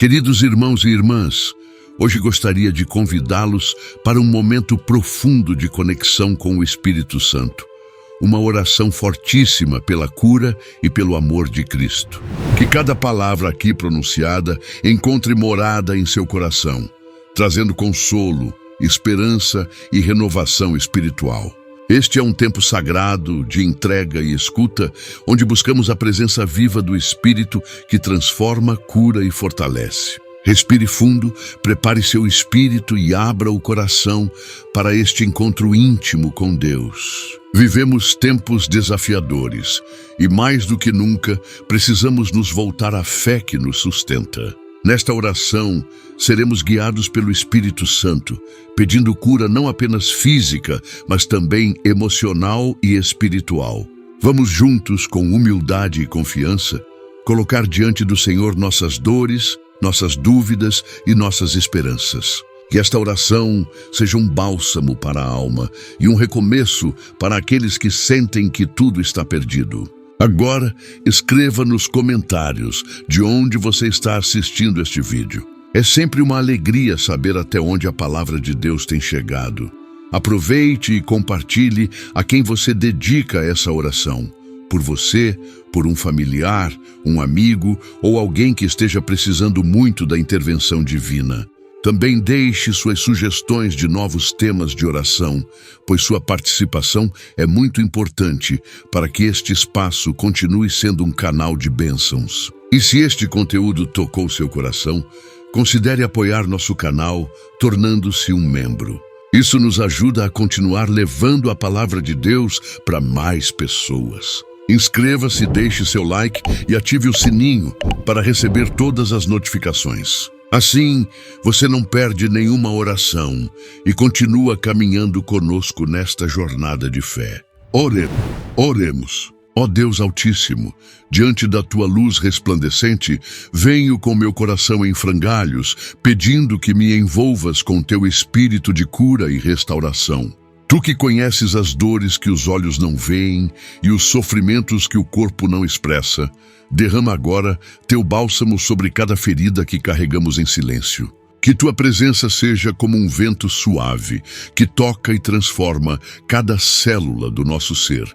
Queridos irmãos e irmãs, hoje gostaria de convidá-los para um momento profundo de conexão com o Espírito Santo. Uma oração fortíssima pela cura e pelo amor de Cristo. Que cada palavra aqui pronunciada encontre morada em seu coração, trazendo consolo, esperança e renovação espiritual. Este é um tempo sagrado de entrega e escuta, onde buscamos a presença viva do Espírito que transforma, cura e fortalece. Respire fundo, prepare seu espírito e abra o coração para este encontro íntimo com Deus. Vivemos tempos desafiadores e, mais do que nunca, precisamos nos voltar à fé que nos sustenta. Nesta oração, seremos guiados pelo Espírito Santo, pedindo cura não apenas física, mas também emocional e espiritual. Vamos juntos, com humildade e confiança, colocar diante do Senhor nossas dores, nossas dúvidas e nossas esperanças. Que esta oração seja um bálsamo para a alma e um recomeço para aqueles que sentem que tudo está perdido. Agora, escreva nos comentários de onde você está assistindo este vídeo. É sempre uma alegria saber até onde a palavra de Deus tem chegado. Aproveite e compartilhe a quem você dedica essa oração. Por você, por um familiar, um amigo ou alguém que esteja precisando muito da intervenção divina. Também deixe suas sugestões de novos temas de oração, pois sua participação é muito importante para que este espaço continue sendo um canal de bênçãos. E se este conteúdo tocou seu coração, considere apoiar nosso canal, tornando-se um membro. Isso nos ajuda a continuar levando a palavra de Deus para mais pessoas. Inscreva-se, deixe seu like e ative o sininho para receber todas as notificações. Assim, você não perde nenhuma oração e continua caminhando conosco nesta jornada de fé. Oremos. Ó Deus Altíssimo, diante da tua luz resplandecente, venho com meu coração em frangalhos, pedindo que me envolvas com teu espírito de cura e restauração. Tu que conheces as dores que os olhos não veem e os sofrimentos que o corpo não expressa, derrama agora teu bálsamo sobre cada ferida que carregamos em silêncio. Que tua presença seja como um vento suave, que toca e transforma cada célula do nosso ser,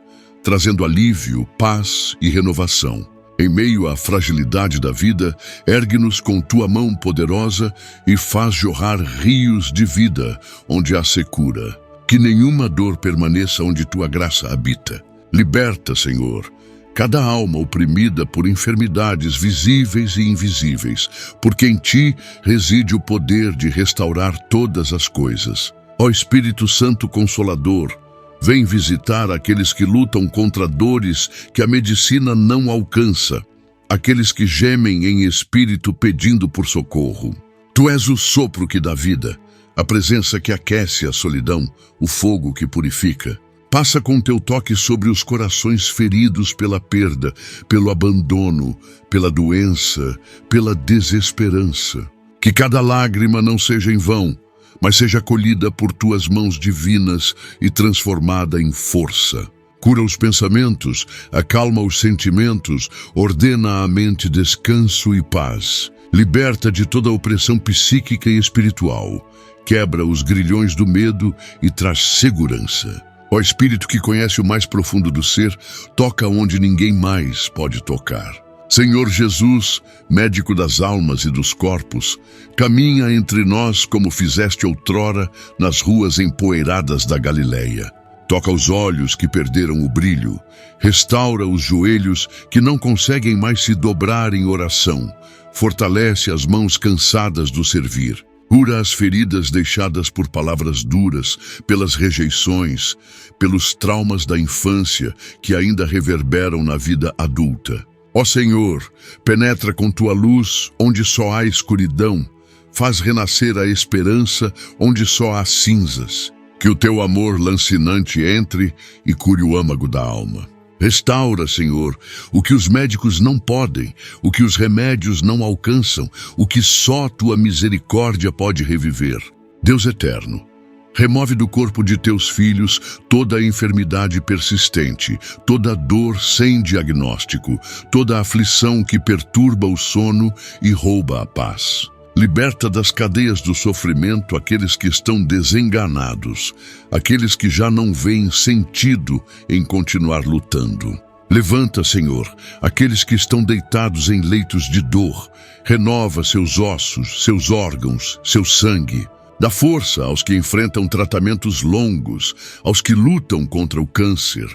trazendo alívio, paz e renovação. Em meio à fragilidade da vida, ergue-nos com tua mão poderosa e faz jorrar rios de vida onde há secura. Que nenhuma dor permaneça onde tua graça habita. Liberta, Senhor, cada alma oprimida por enfermidades visíveis e invisíveis, porque em ti reside o poder de restaurar todas as coisas. Ó Espírito Santo Consolador, vem visitar aqueles que lutam contra dores que a medicina não alcança, aqueles que gemem em espírito pedindo por socorro. Tu és o sopro que dá vida, a presença que aquece a solidão, o fogo que purifica. Passa com teu toque sobre os corações feridos pela perda, pelo abandono, pela doença, pela desesperança. Que cada lágrima não seja em vão, mas seja acolhida por tuas mãos divinas e transformada em força. Cura os pensamentos, acalma os sentimentos, ordena à mente descanso e paz. Liberta de toda opressão psíquica e espiritual. Quebra os grilhões do medo e traz segurança. Ó Espírito que conhece o mais profundo do ser, toca onde ninguém mais pode tocar. Senhor Jesus, médico das almas e dos corpos, caminha entre nós como fizeste outrora nas ruas empoeiradas da Galileia. Toca os olhos que perderam o brilho, restaura os joelhos que não conseguem mais se dobrar em oração, fortalece as mãos cansadas do servir. Cura as feridas deixadas por palavras duras, pelas rejeições, pelos traumas da infância que ainda reverberam na vida adulta. Ó Senhor, penetra com tua luz onde só há escuridão, faz renascer a esperança onde só há cinzas. Que o teu amor lancinante entre e cure o âmago da alma. Restaura, Senhor, o que os médicos não podem, o que os remédios não alcançam, o que só tua misericórdia pode reviver. Deus eterno, Remove do corpo de teus filhos toda a enfermidade persistente, toda dor sem diagnóstico, toda aflição que perturba o sono e rouba a paz. Liberta das cadeias do sofrimento aqueles que estão desenganados, aqueles que já não veem sentido em continuar lutando. Levanta, Senhor, aqueles que estão deitados em leitos de dor. Renova seus ossos, seus órgãos, seu sangue. Dá força aos que enfrentam tratamentos longos, aos que lutam contra o câncer,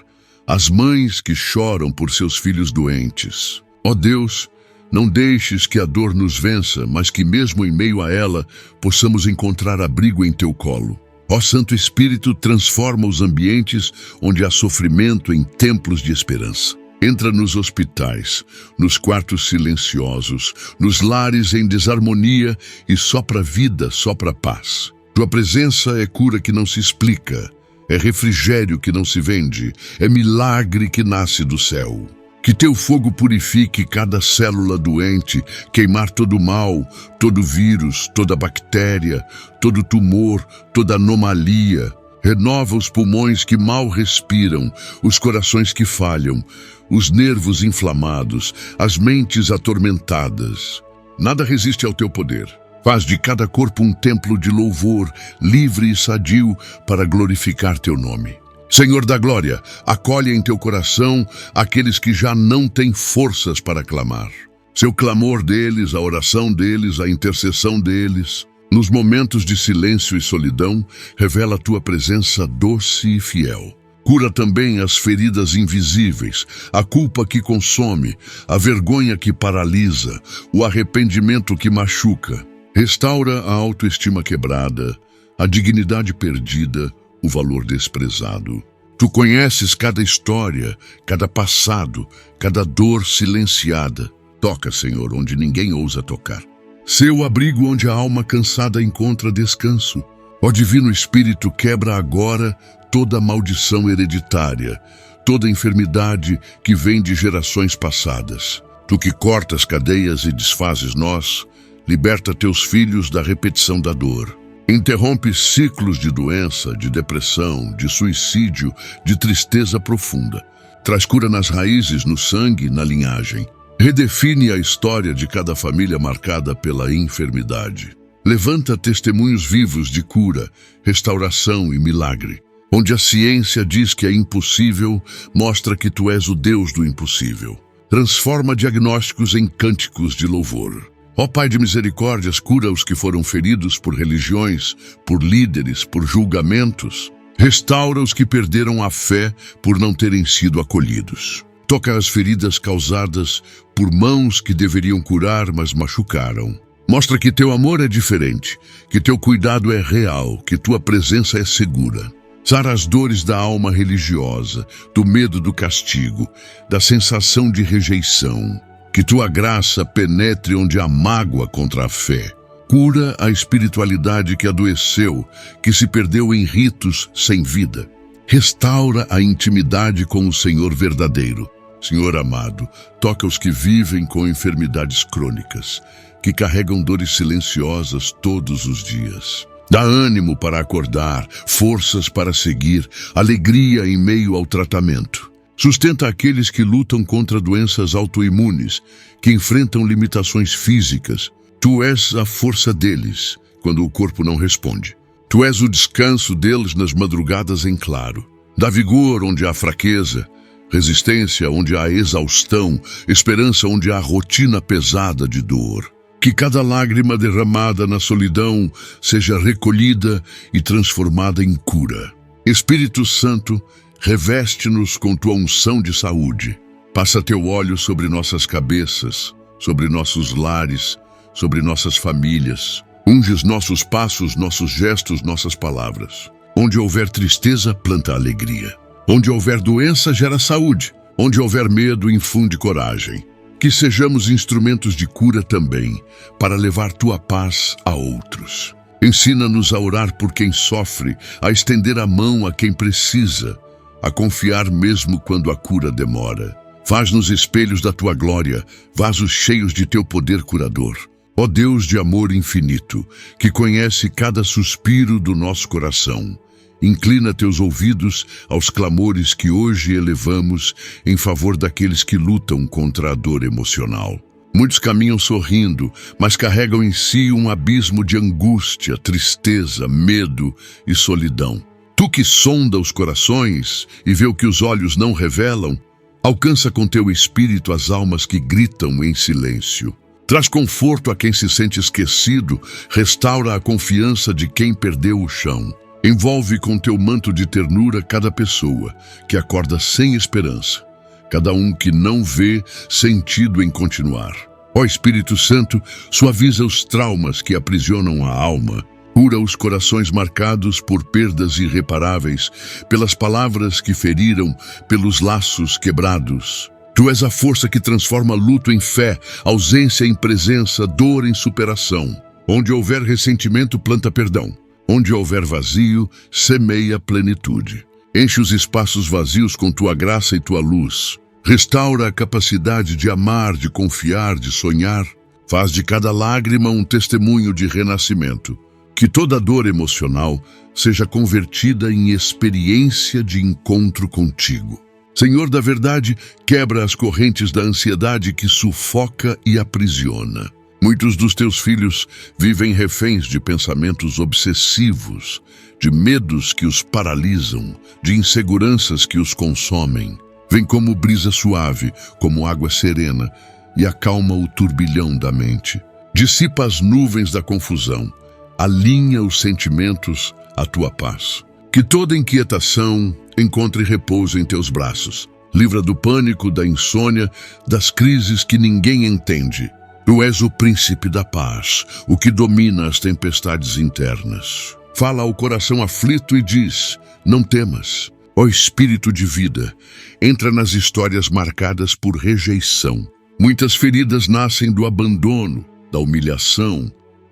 às mães que choram por seus filhos doentes. Ó Deus, não deixes que a dor nos vença, mas que mesmo em meio a ela possamos encontrar abrigo em teu colo. Ó Santo Espírito, transforma os ambientes onde há sofrimento em templos de esperança. Entra nos hospitais, nos quartos silenciosos, nos lares em desarmonia e sopra vida, sopra paz. Tua presença é cura que não se explica, é refrigério que não se vende, é milagre que nasce do céu. Que teu fogo purifique cada célula doente, queimar todo mal, todo vírus, toda bactéria, todo tumor, toda anomalia. Renova os pulmões que mal respiram, os corações que falham, os nervos inflamados, as mentes atormentadas. Nada resiste ao teu poder. Faz de cada corpo um templo de louvor, livre e sadio, para glorificar teu nome. Senhor da glória, acolhe em teu coração aqueles que já não têm forças para clamar. Seu clamor deles, a oração deles, a intercessão deles, nos momentos de silêncio e solidão, revela a tua presença doce e fiel. Cura também as feridas invisíveis, a culpa que consome, a vergonha que paralisa, o arrependimento que machuca. Restaura a autoestima quebrada, a dignidade perdida, o valor desprezado. Tu conheces cada história, cada passado, cada dor silenciada. Toca, Senhor, onde ninguém ousa tocar. Sê o abrigo onde a alma cansada encontra descanso. Ó Divino Espírito, quebra agora toda maldição hereditária, toda enfermidade que vem de gerações passadas. Tu que cortas cadeias e desfazes nós, liberta teus filhos da repetição da dor. Interrompe ciclos de doença, de depressão, de suicídio, de tristeza profunda. Traz cura nas raízes, no sangue, na linhagem. Redefine a história de cada família marcada pela enfermidade. Levanta testemunhos vivos de cura, restauração e milagre. Onde a ciência diz que é impossível, mostra que tu és o Deus do impossível. Transforma diagnósticos em cânticos de louvor. Ó Pai de misericórdias, cura os que foram feridos por religiões, por líderes, por julgamentos. Restaura os que perderam a fé por não terem sido acolhidos. Toca as feridas causadas por mãos que deveriam curar, mas machucaram. Mostra que teu amor é diferente, que teu cuidado é real, que tua presença é segura. Sara as dores da alma religiosa, do medo do castigo, da sensação de rejeição. Que tua graça penetre onde há mágoa contra a fé. Cura a espiritualidade que adoeceu, que se perdeu em ritos sem vida. Restaura a intimidade com o Senhor verdadeiro. Senhor amado, toca os que vivem com enfermidades crônicas, que carregam dores silenciosas todos os dias. Dá ânimo para acordar, forças para seguir, alegria em meio ao tratamento. Sustenta aqueles que lutam contra doenças autoimunes, que enfrentam limitações físicas. Tu és a força deles, quando o corpo não responde. Tu és o descanso deles nas madrugadas em claro. Dá vigor onde há fraqueza, resistência onde há exaustão, esperança onde há rotina pesada de dor. Que cada lágrima derramada na solidão seja recolhida e transformada em cura. Espírito Santo, reveste-nos com tua unção de saúde. Passa teu óleo sobre nossas cabeças, sobre nossos lares, sobre nossas famílias. Unges nossos passos, nossos gestos, nossas palavras. Onde houver tristeza, planta alegria. Onde houver doença, gera saúde. Onde houver medo, infunde coragem. Que sejamos instrumentos de cura também, para levar tua paz a outros. Ensina-nos a orar por quem sofre, a estender a mão a quem precisa, a confiar mesmo quando a cura demora. Faz-nos espelhos da tua glória, vasos cheios de teu poder curador. Ó Deus de amor infinito, que conhece cada suspiro do nosso coração, inclina teus ouvidos aos clamores que hoje elevamos em favor daqueles que lutam contra a dor emocional. Muitos caminham sorrindo, mas carregam em si um abismo de angústia, tristeza, medo e solidão. Tu que sonda os corações e vê o que os olhos não revelam, alcança com teu espírito as almas que gritam em silêncio. Traz conforto a quem se sente esquecido, restaura a confiança de quem perdeu o chão. Envolve com teu manto de ternura cada pessoa que acorda sem esperança, cada um que não vê sentido em continuar. Ó Espírito Santo, suaviza os traumas que aprisionam a alma, cura os corações marcados por perdas irreparáveis, pelas palavras que feriram, pelos laços quebrados. Tu és a força que transforma luto em fé, ausência em presença, dor em superação. Onde houver ressentimento, planta perdão. Onde houver vazio, semeia plenitude. Enche os espaços vazios com tua graça e tua luz. Restaura a capacidade de amar, de confiar, de sonhar. Faz de cada lágrima um testemunho de renascimento. Que toda dor emocional seja convertida em experiência de encontro contigo. Senhor da verdade, quebra as correntes da ansiedade que sufoca e aprisiona. Muitos dos teus filhos vivem reféns de pensamentos obsessivos, de medos que os paralisam, de inseguranças que os consomem. Vem como brisa suave, como água serena, e acalma o turbilhão da mente. Dissipa as nuvens da confusão, alinha os sentimentos à tua paz. Que toda inquietação encontre repouso em teus braços. Livra do pânico, da insônia, das crises que ninguém entende. Tu és o príncipe da paz, o que domina as tempestades internas. Fala ao coração aflito e diz: não temas. Ó Espírito de vida, entra nas histórias marcadas por rejeição. Muitas feridas nascem do abandono, da humilhação,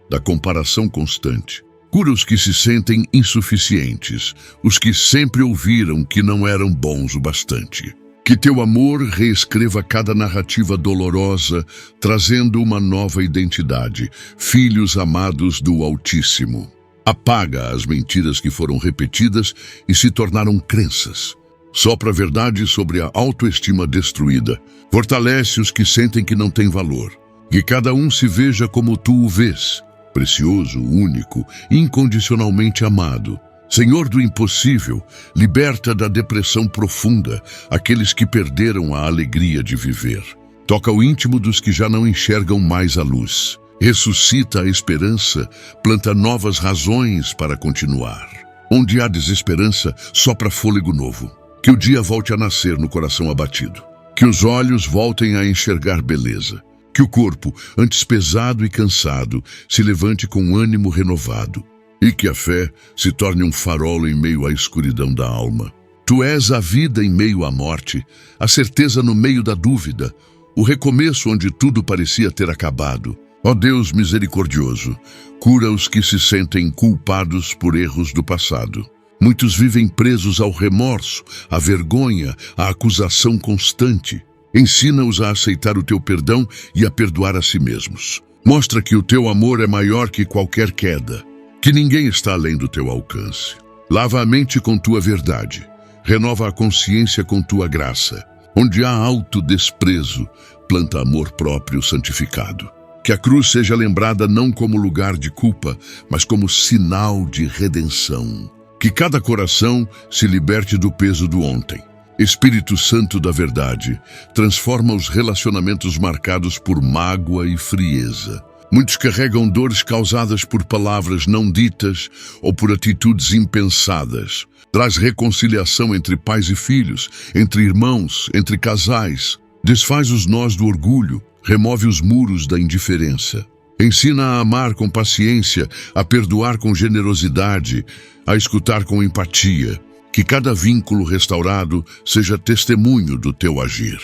da comparação constante. Cura os que se sentem insuficientes, os que sempre ouviram que não eram bons o bastante. Que teu amor reescreva cada narrativa dolorosa, trazendo uma nova identidade, filhos amados do Altíssimo. Apaga as mentiras que foram repetidas e se tornaram crenças. Sopra a verdade sobre a autoestima destruída. Fortalece os que sentem que não têm valor. Que cada um se veja como tu o vês, precioso, único, incondicionalmente amado. Senhor do impossível, liberta da depressão profunda aqueles que perderam a alegria de viver. Toca o íntimo dos que já não enxergam mais a luz. Ressuscita a esperança, planta novas razões para continuar. Onde há desesperança, sopra fôlego novo. Que o dia volte a nascer no coração abatido. Que os olhos voltem a enxergar beleza. Que o corpo, antes pesado e cansado, se levante com ânimo renovado. E que a fé se torne um farol em meio à escuridão da alma. Tu és a vida em meio à morte, a certeza no meio da dúvida, o recomeço onde tudo parecia ter acabado. Ó Deus misericordioso, cura os que se sentem culpados por erros do passado. Muitos vivem presos ao remorso, à vergonha, à acusação constante. Ensina-os a aceitar o teu perdão e a perdoar a si mesmos. Mostra que o teu amor é maior que qualquer queda, que ninguém está além do teu alcance. Lava a mente com tua verdade, renova a consciência com tua graça. Onde há autodesprezo, planta amor próprio santificado. Que a cruz seja lembrada não como lugar de culpa, mas como sinal de redenção. Que cada coração se liberte do peso do ontem. Espírito Santo da verdade, transforma os relacionamentos marcados por mágoa e frieza. Muitos carregam dores causadas por palavras não ditas ou por atitudes impensadas. Traz reconciliação entre pais e filhos, entre irmãos, entre casais. Desfaz os nós do orgulho, remove os muros da indiferença. Ensina a amar com paciência, a perdoar com generosidade, a escutar com empatia. Que cada vínculo restaurado seja testemunho do teu agir.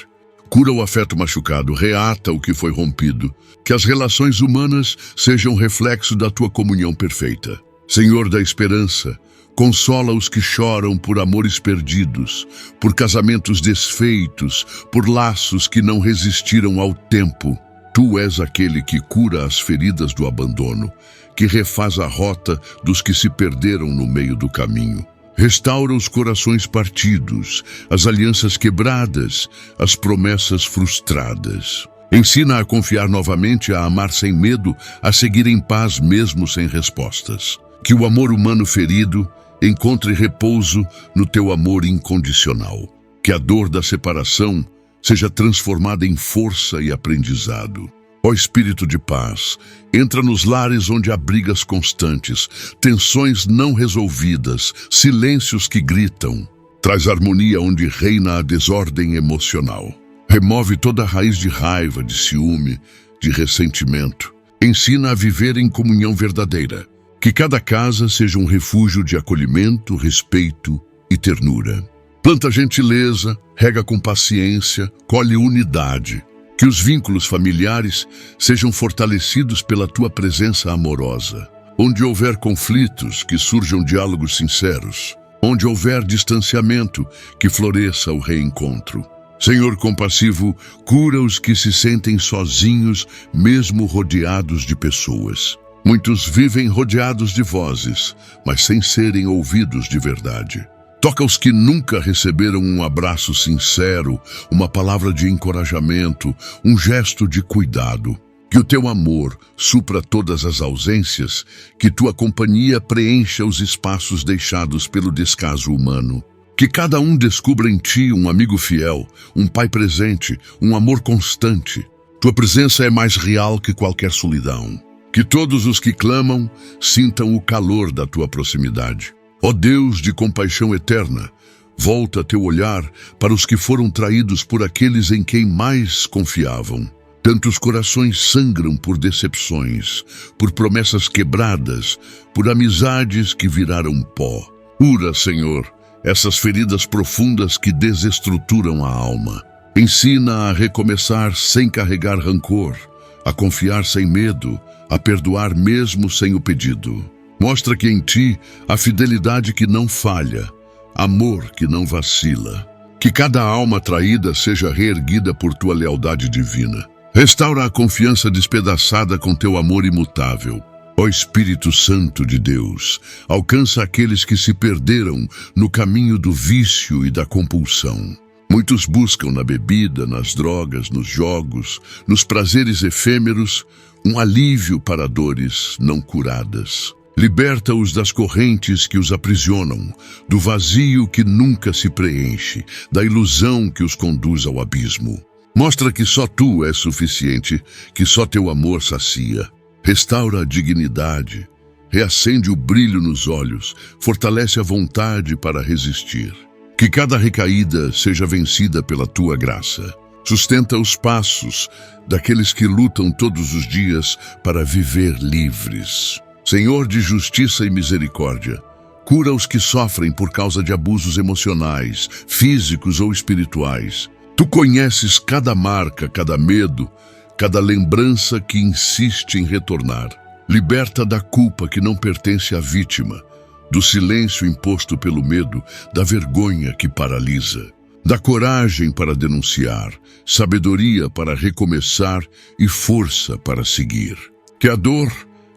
Cura o afeto machucado, reata o que foi rompido. Que as relações humanas sejam reflexo da tua comunhão perfeita. Senhor da esperança, consola os que choram por amores perdidos, por casamentos desfeitos, por laços que não resistiram ao tempo. Tu és aquele que cura as feridas do abandono, que refaz a rota dos que se perderam no meio do caminho. Restaura os corações partidos, as alianças quebradas, as promessas frustradas. Ensina a confiar novamente, a amar sem medo, a seguir em paz mesmo sem respostas. Que o amor humano ferido encontre repouso no teu amor incondicional. Que a dor da separação seja transformada em força e aprendizado. Ó Espírito de paz, entra nos lares onde há brigas constantes, tensões não resolvidas, silêncios que gritam. Traz harmonia onde reina a desordem emocional. Remove toda a raiz de raiva, de ciúme, de ressentimento. Ensina a viver em comunhão verdadeira. Que cada casa seja um refúgio de acolhimento, respeito e ternura. Planta gentileza, rega com paciência, colhe unidade. Que os vínculos familiares sejam fortalecidos pela tua presença amorosa. Onde houver conflitos, que surjam diálogos sinceros. Onde houver distanciamento, que floresça o reencontro. Senhor compassivo, cura os que se sentem sozinhos, mesmo rodeados de pessoas. Muitos vivem rodeados de vozes, mas sem serem ouvidos de verdade. Toca os que nunca receberam um abraço sincero, uma palavra de encorajamento, um gesto de cuidado. Que o teu amor supra todas as ausências, que tua companhia preencha os espaços deixados pelo descaso humano. Que cada um descubra em ti um amigo fiel, um pai presente, um amor constante. Tua presença é mais real que qualquer solidão. Que todos os que clamam sintam o calor da tua proximidade. Ó Deus de compaixão eterna, volta teu olhar para os que foram traídos por aqueles em quem mais confiavam. Tantos corações sangram por decepções, por promessas quebradas, por amizades que viraram pó. Cura, Senhor, essas feridas profundas que desestruturam a alma. Ensina a recomeçar sem carregar rancor, a confiar sem medo, a perdoar mesmo sem o pedido. Mostra que em ti há fidelidade que não falha, amor que não vacila. Que cada alma traída seja reerguida por tua lealdade divina. Restaura a confiança despedaçada com teu amor imutável. Ó Espírito Santo de Deus, alcança aqueles que se perderam no caminho do vício e da compulsão. Muitos buscam na bebida, nas drogas, nos jogos, nos prazeres efêmeros, um alívio para dores não curadas. Liberta-os das correntes que os aprisionam, do vazio que nunca se preenche, da ilusão que os conduz ao abismo. Mostra que só tu és suficiente, que só teu amor sacia. Restaura a dignidade, reacende o brilho nos olhos, fortalece a vontade para resistir. Que cada recaída seja vencida pela tua graça. Sustenta os passos daqueles que lutam todos os dias para viver livres. Senhor de justiça e misericórdia, cura os que sofrem por causa de abusos emocionais, físicos ou espirituais. Tu conheces cada marca, cada medo, cada lembrança que insiste em retornar. Liberta da culpa que não pertence à vítima, do silêncio imposto pelo medo, da vergonha que paralisa. Da coragem para denunciar, sabedoria para recomeçar e força para seguir. Que a dor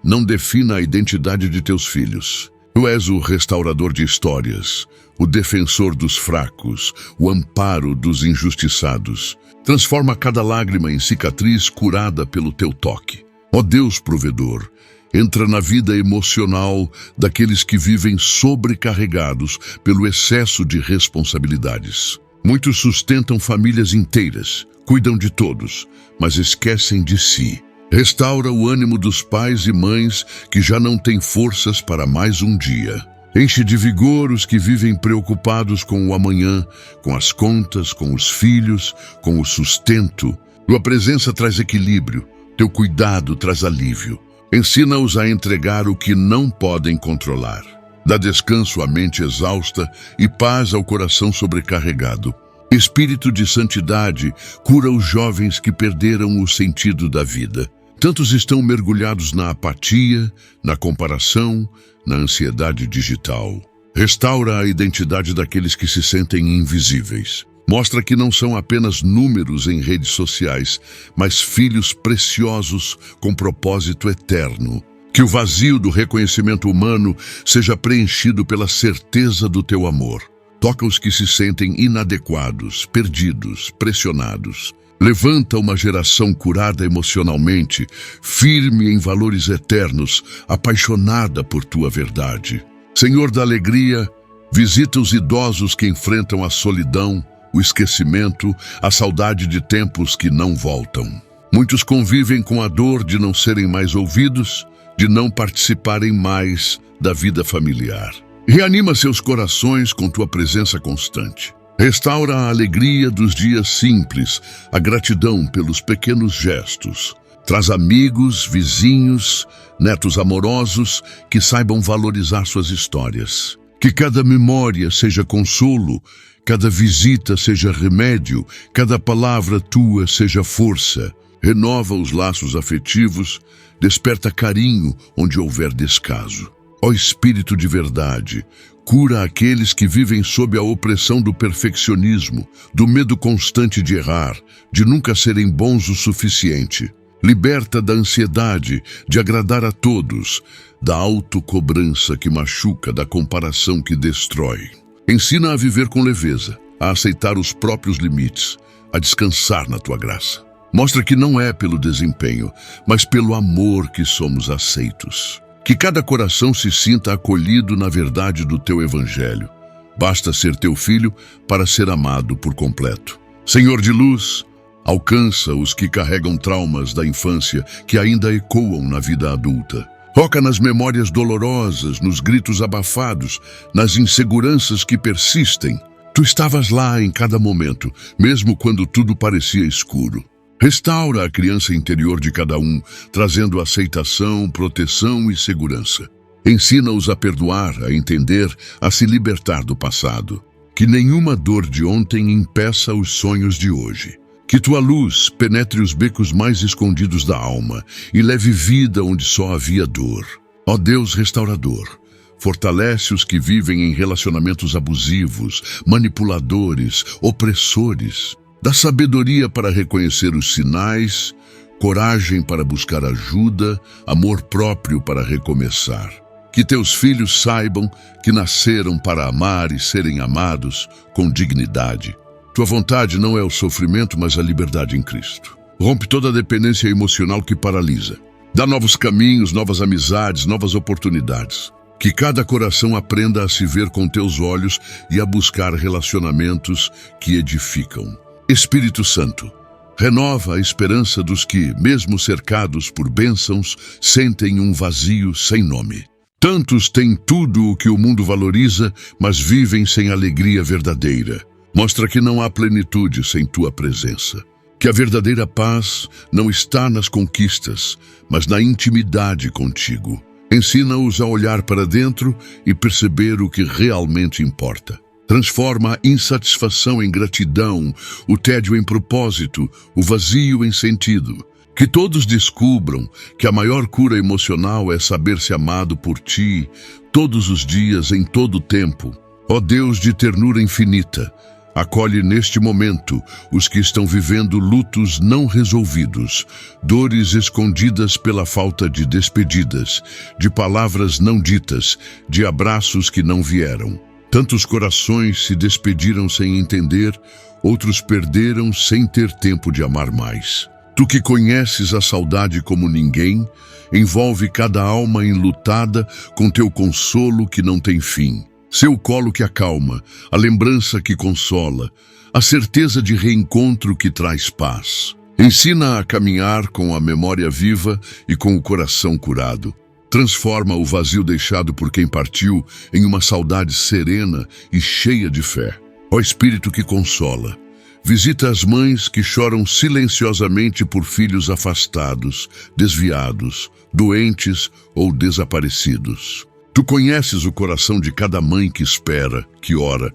não defina a identidade de teus filhos. Tu és o restaurador de histórias, o defensor dos fracos, o amparo dos injustiçados. Transforma cada lágrima em cicatriz curada pelo teu toque. Ó Deus provedor, entra na vida emocional daqueles que vivem sobrecarregados pelo excesso de responsabilidades. Muitos sustentam famílias inteiras, cuidam de todos, mas esquecem de si. Restaura o ânimo dos pais e mães que já não têm forças para mais um dia. Enche de vigor os que vivem preocupados com o amanhã, com as contas, com os filhos, com o sustento. Tua presença traz equilíbrio, teu cuidado traz alívio. Ensina-os a entregar o que não podem controlar. Dá descanso à mente exausta e paz ao coração sobrecarregado. Espírito de santidade, cura os jovens que perderam o sentido da vida. Tantos estão mergulhados na apatia, na comparação, na ansiedade digital. Restaura a identidade daqueles que se sentem invisíveis. Mostra que não são apenas números em redes sociais, mas filhos preciosos com propósito eterno. Que o vazio do reconhecimento humano seja preenchido pela certeza do teu amor. Toca os que se sentem inadequados, perdidos, pressionados. Levanta uma geração curada emocionalmente, firme em valores eternos, apaixonada por tua verdade. Senhor da alegria, visita os idosos que enfrentam a solidão, o esquecimento, a saudade de tempos que não voltam. Muitos convivem com a dor de não serem mais ouvidos, de não participarem mais da vida familiar. Reanima seus corações com tua presença constante. Restaura a alegria dos dias simples, a gratidão pelos pequenos gestos. Traz amigos, vizinhos, netos amorosos que saibam valorizar suas histórias. Que cada memória seja consolo, cada visita seja remédio, cada palavra tua seja força. Renova os laços afetivos, desperta carinho onde houver descaso. Ó Espírito de verdade, cura aqueles que vivem sob a opressão do perfeccionismo, do medo constante de errar, de nunca serem bons o suficiente. Liberta da ansiedade de agradar a todos, da autocobrança que machuca, da comparação que destrói. Ensina a viver com leveza, a aceitar os próprios limites, a descansar na tua graça. Mostra que não é pelo desempenho, mas pelo amor que somos aceitos. Que cada coração se sinta acolhido na verdade do teu evangelho. Basta ser teu filho para ser amado por completo. Senhor de luz, alcança os que carregam traumas da infância que ainda ecoam na vida adulta. Toca nas memórias dolorosas, nos gritos abafados, nas inseguranças que persistem. Tu estavas lá em cada momento, mesmo quando tudo parecia escuro. Restaura a criança interior de cada um, trazendo aceitação, proteção e segurança. Ensina-os a perdoar, a entender, a se libertar do passado. Que nenhuma dor de ontem impeça os sonhos de hoje. Que tua luz penetre os becos mais escondidos da alma e leve vida onde só havia dor. Ó Deus restaurador, fortalece os que vivem em relacionamentos abusivos, manipuladores, opressores. Dá sabedoria para reconhecer os sinais, coragem para buscar ajuda, amor próprio para recomeçar. Que teus filhos saibam que nasceram para amar e serem amados com dignidade. Tua vontade não é o sofrimento, mas a liberdade em Cristo. Rompe toda a dependência emocional que paralisa. Dá novos caminhos, novas amizades, novas oportunidades. Que cada coração aprenda a se ver com teus olhos e a buscar relacionamentos que edificam. Espírito Santo, renova a esperança dos que, mesmo cercados por bênçãos, sentem um vazio sem nome. Tantos têm tudo o que o mundo valoriza, mas vivem sem alegria verdadeira. Mostra que não há plenitude sem tua presença. Que a verdadeira paz não está nas conquistas, mas na intimidade contigo. Ensina-os a olhar para dentro e perceber o que realmente importa. Transforma a insatisfação em gratidão, o tédio em propósito, o vazio em sentido. Que todos descubram que a maior cura emocional é saber-se amado por ti, todos os dias, em todo o tempo. Ó Deus de ternura infinita, acolhe neste momento os que estão vivendo lutos não resolvidos, dores escondidas pela falta de despedidas, de palavras não ditas, de abraços que não vieram. Tantos corações se despediram sem entender, outros perderam sem ter tempo de amar mais. Tu que conheces a saudade como ninguém, envolve cada alma enlutada com teu consolo que não tem fim. Seu colo que acalma, a lembrança que consola, a certeza de reencontro que traz paz. Ensina a caminhar com a memória viva e com o coração curado. Transforma o vazio deixado por quem partiu em uma saudade serena e cheia de fé. Ó Espírito que consola, visita as mães que choram silenciosamente por filhos afastados, desviados, doentes ou desaparecidos. Tu conheces o coração de cada mãe que espera, que ora,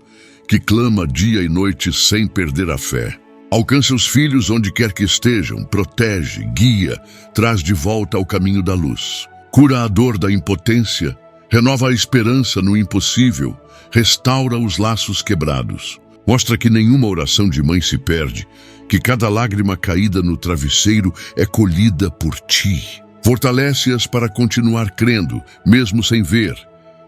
que clama dia e noite sem perder a fé. Alcança os filhos onde quer que estejam, protege, guia, traz de volta ao caminho da luz. Cura a dor da impotência, renova a esperança no impossível, restaura os laços quebrados. Mostra que nenhuma oração de mãe se perde, que cada lágrima caída no travesseiro é colhida por ti. Fortalece-as para continuar crendo, mesmo sem ver,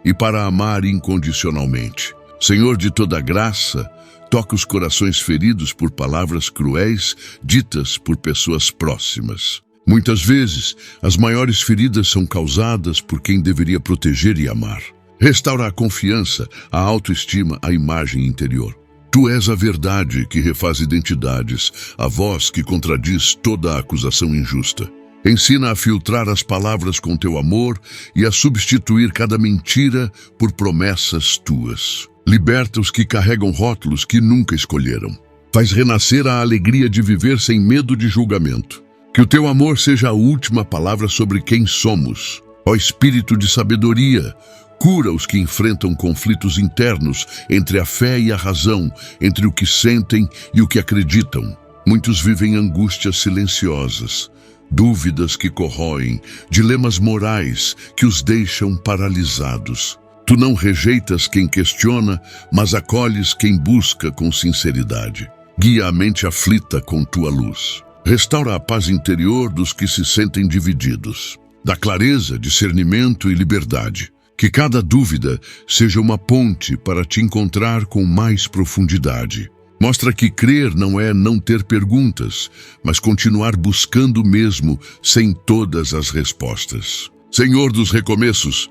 e para amar incondicionalmente. Senhor de toda graça, toca os corações feridos por palavras cruéis ditas por pessoas próximas. Muitas vezes, as maiores feridas são causadas por quem deveria proteger e amar. Restaura a confiança, a autoestima, a imagem interior. Tu és a verdade que refaz identidades, a voz que contradiz toda a acusação injusta. Ensina a filtrar as palavras com teu amor e a substituir cada mentira por promessas tuas. Liberta os que carregam rótulos que nunca escolheram. Faz renascer a alegria de viver sem medo de julgamento. Que o teu amor seja a última palavra sobre quem somos. Ó Espírito de sabedoria, cura os que enfrentam conflitos internos entre a fé e a razão, entre o que sentem e o que acreditam. Muitos vivem angústias silenciosas, dúvidas que corroem, dilemas morais que os deixam paralisados. Tu não rejeitas quem questiona, mas acolhes quem busca com sinceridade. Guia a mente aflita com tua luz. Restaura a paz interior dos que se sentem divididos. Dá clareza, discernimento e liberdade. Que cada dúvida seja uma ponte para te encontrar com mais profundidade. Mostra que crer não é não ter perguntas, mas continuar buscando mesmo sem todas as respostas. Senhor dos recomeços,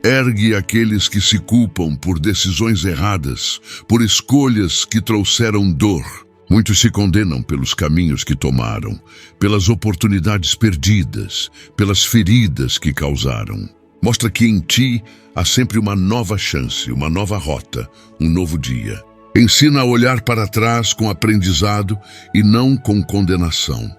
ergue aqueles que se culpam por decisões erradas, por escolhas que trouxeram dor. Muitos se condenam pelos caminhos que tomaram, pelas oportunidades perdidas, pelas feridas que causaram. Mostra que em ti há sempre uma nova chance, uma nova rota, um novo dia. Ensina a olhar para trás com aprendizado e não com condenação.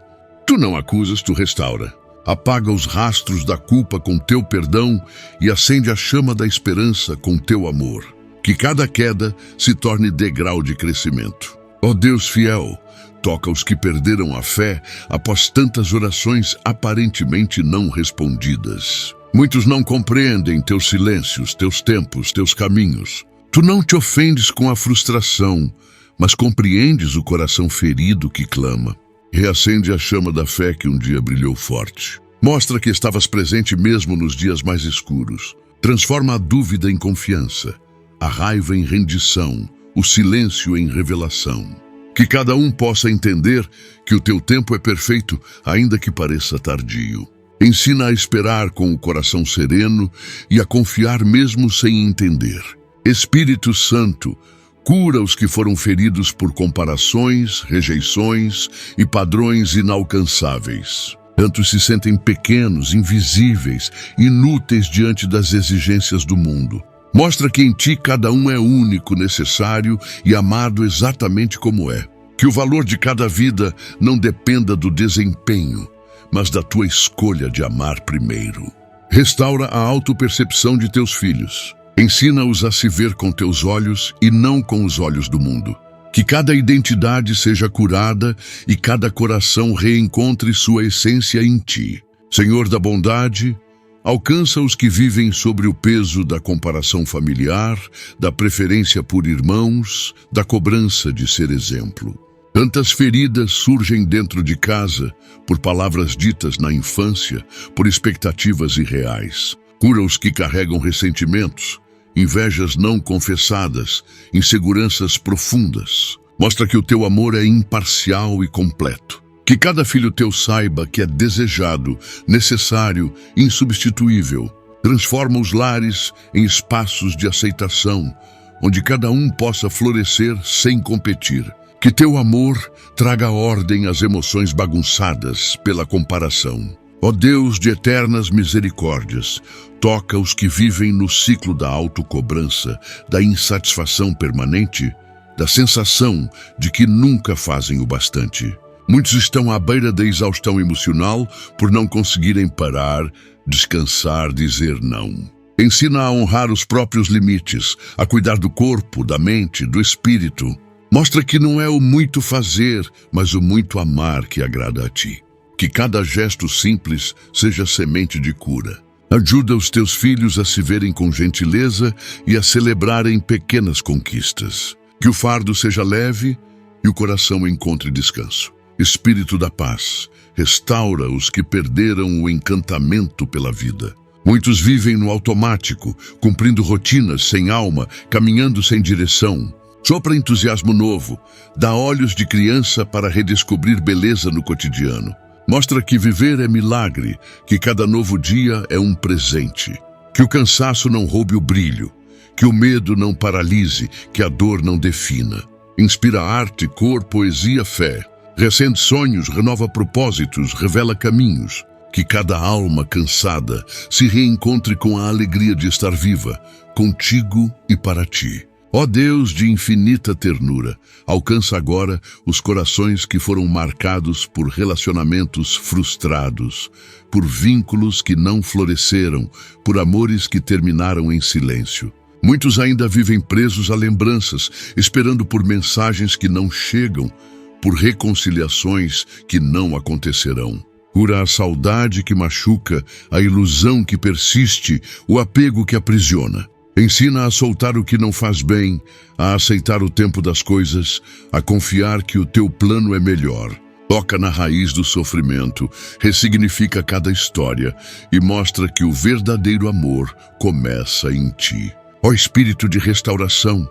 Tu não acusas, tu restaura. Apaga os rastros da culpa com teu perdão e acende a chama da esperança com teu amor. Que cada queda se torne degrau de crescimento. Ó Deus fiel, toca os que perderam a fé após tantas orações aparentemente não respondidas. Muitos não compreendem teus silêncios, teus tempos, teus caminhos. Tu não te ofendes com a frustração, mas compreendes o coração ferido que clama. Reacende a chama da fé que um dia brilhou forte. Mostra que estavas presente mesmo nos dias mais escuros. Transforma a dúvida em confiança, a raiva em rendição, o silêncio em revelação. Que cada um possa entender que o teu tempo é perfeito, ainda que pareça tardio. Ensina a esperar com o coração sereno e a confiar mesmo sem entender. Espírito Santo, cura os que foram feridos por comparações, rejeições e padrões inalcançáveis. Tantos se sentem pequenos, invisíveis, inúteis diante das exigências do mundo. Mostra que em ti cada um é único, necessário e amado exatamente como é. Que o valor de cada vida não dependa do desempenho, mas da tua escolha de amar primeiro. Restaura a autopercepção de teus filhos. Ensina-os a se ver com teus olhos e não com os olhos do mundo. Que cada identidade seja curada e cada coração reencontre sua essência em ti. Senhor da bondade, alcança os que vivem sobre o peso da comparação familiar, da preferência por irmãos, da cobrança de ser exemplo. Tantas feridas surgem dentro de casa por palavras ditas na infância, por expectativas irreais. Cura os que carregam ressentimentos, invejas não confessadas, inseguranças profundas. Mostra que o teu amor é imparcial e completo. Que cada filho teu saiba que é desejado, necessário, insubstituível. Transforma os lares em espaços de aceitação, onde cada um possa florescer sem competir. Que teu amor traga ordem às emoções bagunçadas pela comparação. Ó Deus de eternas misericórdias, toca os que vivem no ciclo da autocobrança, da insatisfação permanente, da sensação de que nunca fazem o bastante. Muitos estão à beira da exaustão emocional por não conseguirem parar, descansar, dizer não. Ensina a honrar os próprios limites, a cuidar do corpo, da mente, do espírito. Mostra que não é o muito fazer, mas o muito amar que agrada a ti. Que cada gesto simples seja semente de cura. Ajuda os teus filhos a se verem com gentileza e a celebrarem pequenas conquistas. Que o fardo seja leve e o coração encontre descanso. Espírito da paz, restaura os que perderam o encantamento pela vida. Muitos vivem no automático, cumprindo rotinas sem alma, caminhando sem direção. Sopra entusiasmo novo, dá olhos de criança para redescobrir beleza no cotidiano. Mostra que viver é milagre, que cada novo dia é um presente. Que o cansaço não roube o brilho, que o medo não paralise, que a dor não defina. Inspira arte, cor, poesia, fé. Recende sonhos, renova propósitos, revela caminhos. Que cada alma cansada se reencontre com a alegria de estar viva, contigo e para ti. Ó Deus de infinita ternura, alcança agora os corações que foram marcados por relacionamentos frustrados, por vínculos que não floresceram, por amores que terminaram em silêncio. Muitos ainda vivem presos a lembranças, esperando por mensagens que não chegam, por reconciliações que não acontecerão. Cura a saudade que machuca, a ilusão que persiste, o apego que aprisiona. Ensina a soltar o que não faz bem, a aceitar o tempo das coisas, a confiar que o teu plano é melhor. Toca na raiz do sofrimento, ressignifica cada história e mostra que o verdadeiro amor começa em ti. Ó Espírito de restauração,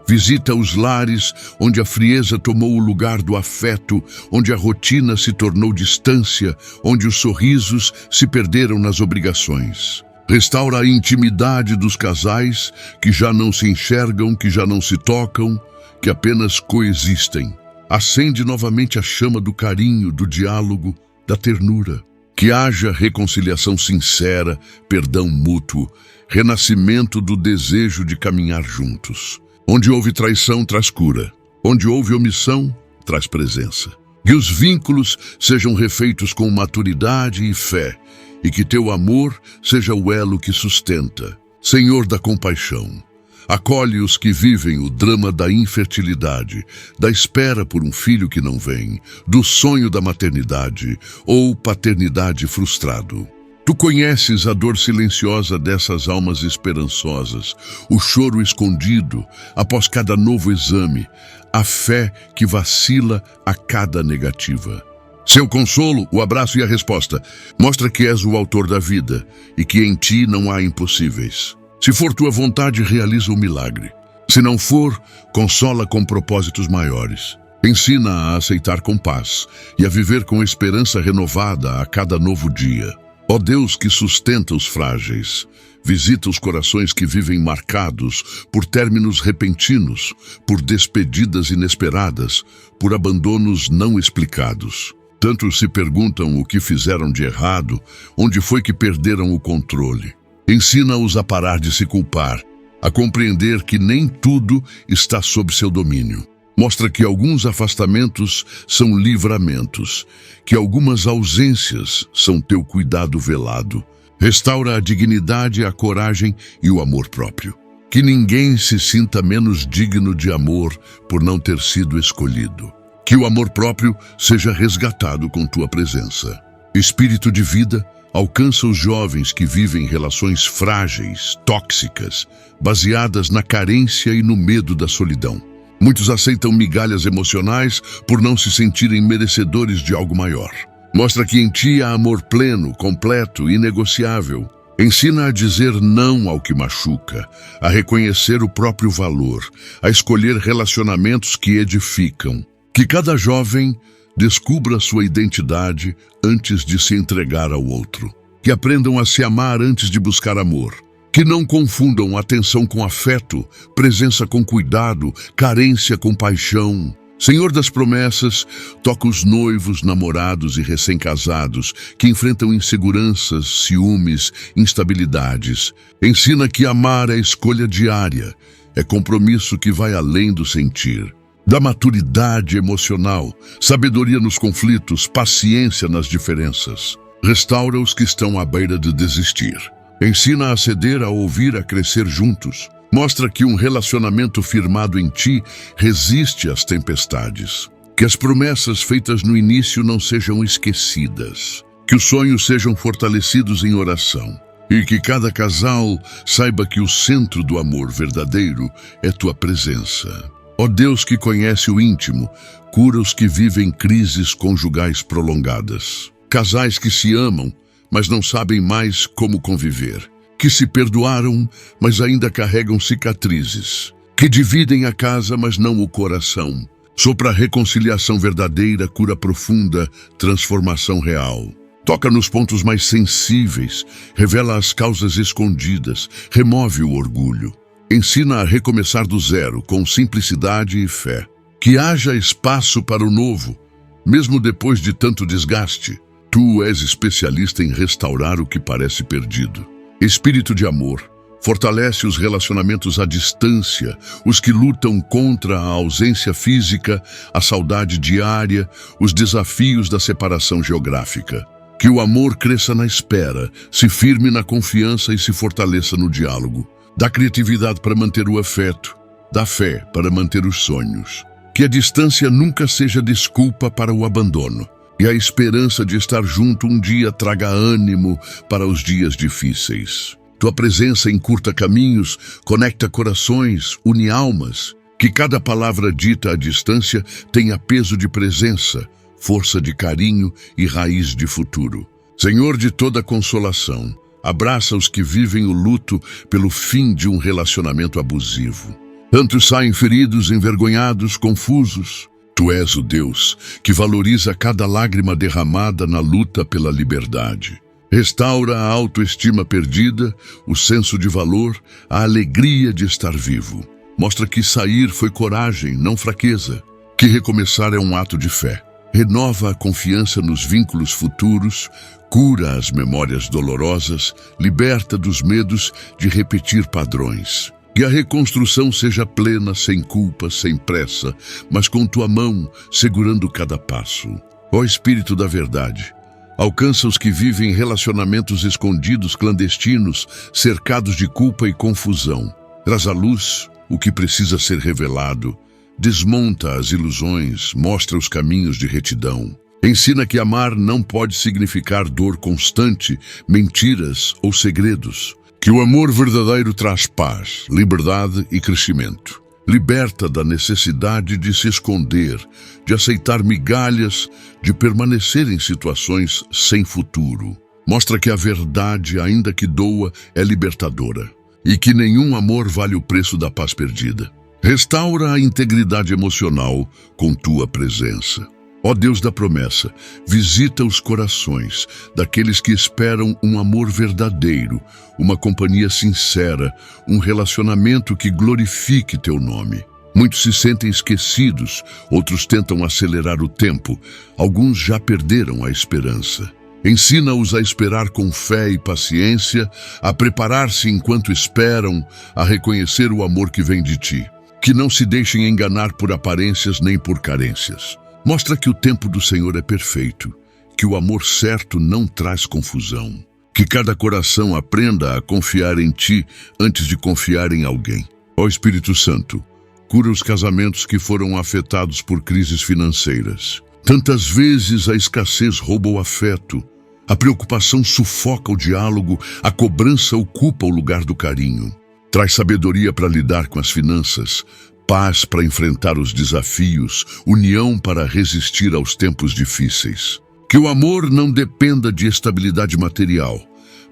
visita os lares onde a frieza tomou o lugar do afeto, onde a rotina se tornou distância, onde os sorrisos se perderam nas obrigações. Restaura a intimidade dos casais que já não se enxergam, que já não se tocam, que apenas coexistem. Acende novamente a chama do carinho, do diálogo, da ternura. Que haja reconciliação sincera, perdão mútuo, renascimento do desejo de caminhar juntos. Onde houve traição, traz cura. Onde houve omissão, traz presença. Que os vínculos sejam refeitos com maturidade e fé, e que teu amor seja o elo que sustenta. Senhor da compaixão, acolhe os que vivem o drama da infertilidade, da espera por um filho que não vem, do sonho da maternidade ou paternidade frustrado. Tu conheces a dor silenciosa dessas almas esperançosas, o choro escondido após cada novo exame, a fé que vacila a cada negativa. Seu consolo, o abraço e a resposta, mostra que és o autor da vida e que em ti não há impossíveis. Se for tua vontade, realiza o milagre. Se não for, consola com propósitos maiores. Ensina a aceitar com paz e a viver com esperança renovada a cada novo dia. Ó Deus que sustenta os frágeis, visita os corações que vivem marcados por términos repentinos, por despedidas inesperadas, por abandonos não explicados. Tantos se perguntam o que fizeram de errado, onde foi que perderam o controle. Ensina-os a parar de se culpar, a compreender que nem tudo está sob seu domínio. Mostra que alguns afastamentos são livramentos, que algumas ausências são teu cuidado velado. Restaura a dignidade, a coragem e o amor próprio. Que ninguém se sinta menos digno de amor por não ter sido escolhido. Que o amor próprio seja resgatado com tua presença. Espírito de vida, alcança os jovens que vivem relações frágeis, tóxicas, baseadas na carência e no medo da solidão. Muitos aceitam migalhas emocionais por não se sentirem merecedores de algo maior. Mostra que em ti há amor pleno, completo, inegociável. Ensina a dizer não ao que machuca, a reconhecer o próprio valor, a escolher relacionamentos que edificam. Que cada jovem descubra sua identidade antes de se entregar ao outro. Que aprendam a se amar antes de buscar amor. Que não confundam atenção com afeto, presença com cuidado, carência com paixão. Senhor das promessas, toca os noivos, namorados e recém-casados que enfrentam inseguranças, ciúmes, instabilidades. Ensina que amar é escolha diária, é compromisso que vai além do sentir. Dá maturidade emocional, sabedoria nos conflitos, paciência nas diferenças. Restaura os que estão à beira de desistir. Ensina a ceder, a ouvir, a crescer juntos. Mostra que um relacionamento firmado em ti resiste às tempestades. Que as promessas feitas no início não sejam esquecidas. Que os sonhos sejam fortalecidos em oração. E que cada casal saiba que o centro do amor verdadeiro é tua presença. Ó Deus que conhece o íntimo, cura os que vivem crises conjugais prolongadas. Casais que se amam, mas não sabem mais como conviver. Que se perdoaram, mas ainda carregam cicatrizes. Que dividem a casa, mas não o coração. Sopra a reconciliação verdadeira, cura profunda, transformação real. Toca nos pontos mais sensíveis, revela as causas escondidas, remove o orgulho. Ensina a recomeçar do zero, com simplicidade e fé. Que haja espaço para o novo, mesmo depois de tanto desgaste. Tu és especialista em restaurar o que parece perdido. Espírito de amor, fortalece os relacionamentos à distância, os que lutam contra a ausência física, a saudade diária, os desafios da separação geográfica. Que o amor cresça na espera, se firme na confiança e se fortaleça no diálogo. Dá criatividade para manter o afeto, dá fé para manter os sonhos. Que a distância nunca seja desculpa para o abandono. E a esperança de estar junto um dia traga ânimo para os dias difíceis. Tua presença encurta caminhos, conecta corações, une almas. Que cada palavra dita à distância tenha peso de presença, força de carinho e raiz de futuro. Senhor de toda consolação, abraça os que vivem o luto pelo fim de um relacionamento abusivo. Tantos saem feridos, envergonhados, confusos. Tu és o Deus que valoriza cada lágrima derramada na luta pela liberdade. Restaura a autoestima perdida, o senso de valor, a alegria de estar vivo. Mostra que sair foi coragem, não fraqueza. Que recomeçar é um ato de fé. Renova a confiança nos vínculos futuros, cura as memórias dolorosas, liberta dos medos de repetir padrões. Que a reconstrução seja plena, sem culpa, sem pressa, mas com tua mão, segurando cada passo. Ó Espírito da verdade, alcança os que vivem relacionamentos escondidos, clandestinos, cercados de culpa e confusão. Traz à luz o que precisa ser revelado. Desmonta as ilusões, mostra os caminhos de retidão. Ensina que amar não pode significar dor constante, mentiras ou segredos. Que o amor verdadeiro traz paz, liberdade e crescimento. Liberta da necessidade de se esconder, de aceitar migalhas, de permanecer em situações sem futuro. Mostra que a verdade, ainda que doa, é libertadora. E que nenhum amor vale o preço da paz perdida. Restaura a integridade emocional com tua presença. Ó Deus da promessa, visita os corações daqueles que esperam um amor verdadeiro, uma companhia sincera, um relacionamento que glorifique teu nome. Muitos se sentem esquecidos, outros tentam acelerar o tempo, alguns já perderam a esperança. Ensina-os a esperar com fé e paciência, a preparar-se enquanto esperam, a reconhecer o amor que vem de ti. Que não se deixem enganar por aparências nem por carências. Mostra que o tempo do Senhor é perfeito, que o amor certo não traz confusão. Que cada coração aprenda a confiar em ti antes de confiar em alguém. Ó Espírito Santo, cura os casamentos que foram afetados por crises financeiras. Tantas vezes a escassez rouba o afeto, a preocupação sufoca o diálogo, a cobrança ocupa o lugar do carinho. Traz sabedoria para lidar com as finanças, paz para enfrentar os desafios, união para resistir aos tempos difíceis. Que o amor não dependa de estabilidade material,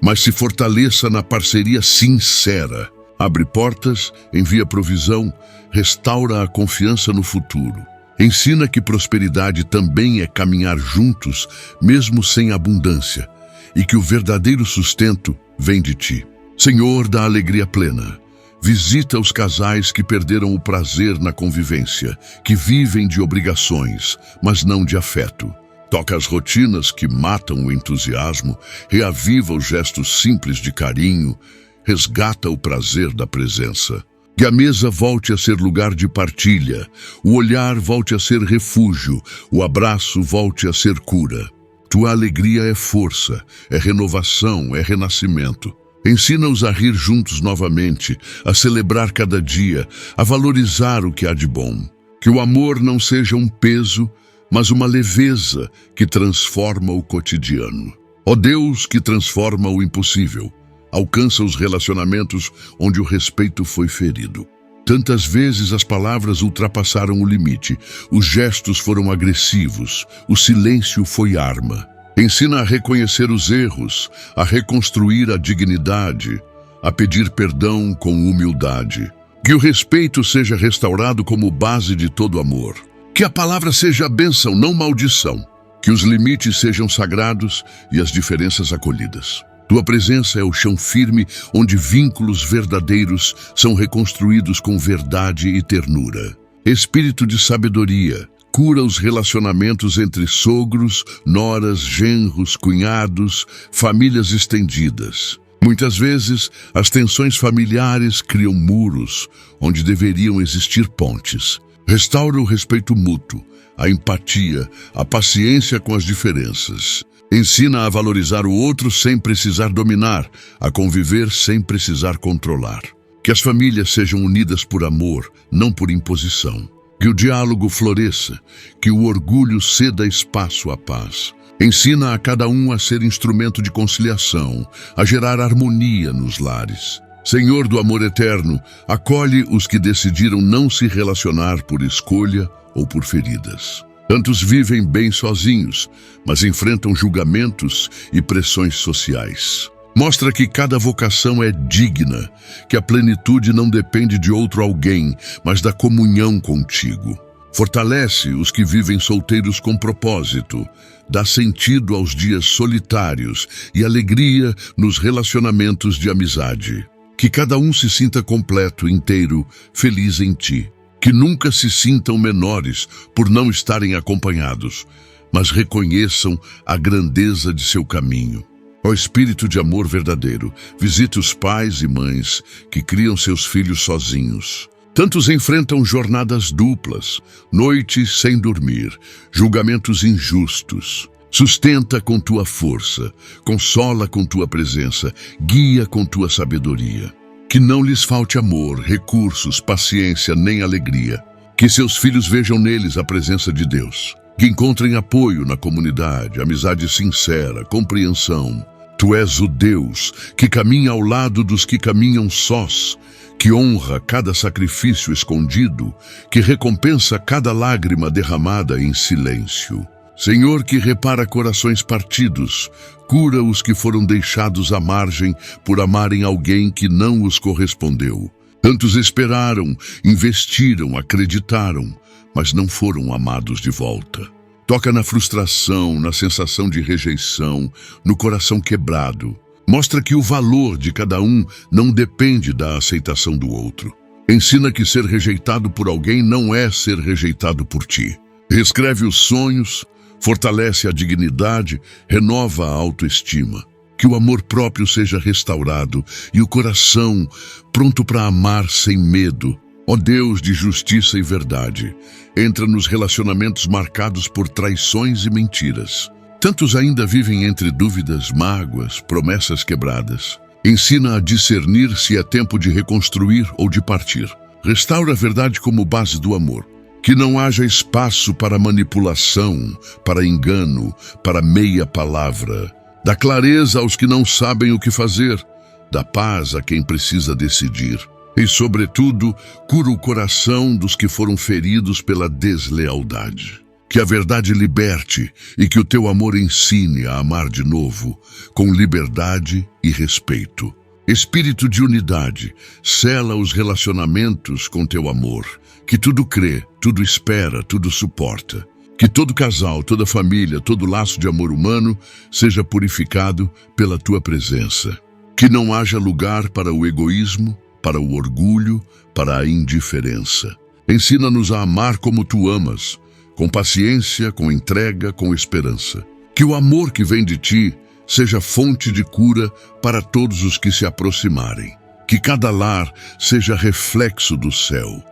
mas se fortaleça na parceria sincera. Abre portas, envia provisão, restaura a confiança no futuro. Ensina que prosperidade também é caminhar juntos, mesmo sem abundância, e que o verdadeiro sustento vem de ti. Senhor da alegria plena, visita os casais que perderam o prazer na convivência, que vivem de obrigações, mas não de afeto. Toca as rotinas que matam o entusiasmo, reaviva os gestos simples de carinho, resgata o prazer da presença. Que a mesa volte a ser lugar de partilha, o olhar volte a ser refúgio, o abraço volte a ser cura. Tua alegria é força, é renovação, é renascimento. Ensina-os a rir juntos novamente, a celebrar cada dia, a valorizar o que há de bom. Que o amor não seja um peso, mas uma leveza que transforma o cotidiano. Ó Deus que transforma o impossível, alcança os relacionamentos onde o respeito foi ferido. Tantas vezes as palavras ultrapassaram o limite, os gestos foram agressivos, o silêncio foi arma. Ensina a reconhecer os erros, a reconstruir a dignidade, a pedir perdão com humildade. Que o respeito seja restaurado como base de todo amor. Que a palavra seja bênção, não maldição. Que os limites sejam sagrados e as diferenças acolhidas. Tua presença é o chão firme onde vínculos verdadeiros são reconstruídos com verdade e ternura. Espírito de sabedoria, cura os relacionamentos entre sogros, noras, genros, cunhados, famílias estendidas. Muitas vezes, as tensões familiares criam muros onde deveriam existir pontes. Restaura o respeito mútuo, a empatia, a paciência com as diferenças. Ensina a valorizar o outro sem precisar dominar, a conviver sem precisar controlar. Que as famílias sejam unidas por amor, não por imposição. Que o diálogo floresça, que o orgulho ceda espaço à paz. Ensina a cada um a ser instrumento de conciliação, a gerar harmonia nos lares. Senhor do amor eterno, acolhe os que decidiram não se relacionar por escolha ou por feridas. Tantos vivem bem sozinhos, mas enfrentam julgamentos e pressões sociais. Mostra que cada vocação é digna, que a plenitude não depende de outro alguém, mas da comunhão contigo. Fortalece os que vivem solteiros com propósito, dá sentido aos dias solitários e alegria nos relacionamentos de amizade. Que cada um se sinta completo, inteiro, feliz em ti. Que nunca se sintam menores por não estarem acompanhados, mas reconheçam a grandeza de seu caminho. Ó Espírito de amor verdadeiro, visite os pais e mães que criam seus filhos sozinhos. Tantos enfrentam jornadas duplas, noites sem dormir, julgamentos injustos. Sustenta com tua força, consola com tua presença, guia com tua sabedoria. Que não lhes falte amor, recursos, paciência nem alegria. Que seus filhos vejam neles a presença de Deus. Que encontrem apoio na comunidade, amizade sincera, compreensão. Tu és o Deus que caminha ao lado dos que caminham sós, que honra cada sacrifício escondido, que recompensa cada lágrima derramada em silêncio. Senhor, que repara corações partidos, cura os que foram deixados à margem por amarem alguém que não os correspondeu. Tantos esperaram, investiram, acreditaram, mas não foram amados de volta. Toca na frustração, na sensação de rejeição, no coração quebrado. Mostra que o valor de cada um não depende da aceitação do outro. Ensina que ser rejeitado por alguém não é ser rejeitado por ti. Reescreve os sonhos, fortalece a dignidade, renova a autoestima. Que o amor próprio seja restaurado e o coração pronto para amar sem medo. Ó Deus de justiça e verdade, entra nos relacionamentos marcados por traições e mentiras. Tantos ainda vivem entre dúvidas, mágoas, promessas quebradas. Ensina a discernir se é tempo de reconstruir ou de partir. Restaura a verdade como base do amor. Que não haja espaço para manipulação, para engano, para meia palavra. Dá clareza aos que não sabem o que fazer. Dá paz a quem precisa decidir. E, sobretudo, cura o coração dos que foram feridos pela deslealdade. Que a verdade liberte e que o teu amor ensine a amar de novo, com liberdade e respeito. Espírito de unidade, sela os relacionamentos com teu amor, que tudo crê, tudo espera, tudo suporta. Que todo casal, toda família, todo laço de amor humano seja purificado pela tua presença. Que não haja lugar para o egoísmo, para o orgulho, para a indiferença. Ensina-nos a amar como tu amas, com paciência, com entrega, com esperança. Que o amor que vem de ti seja fonte de cura para todos os que se aproximarem. Que cada lar seja reflexo do céu,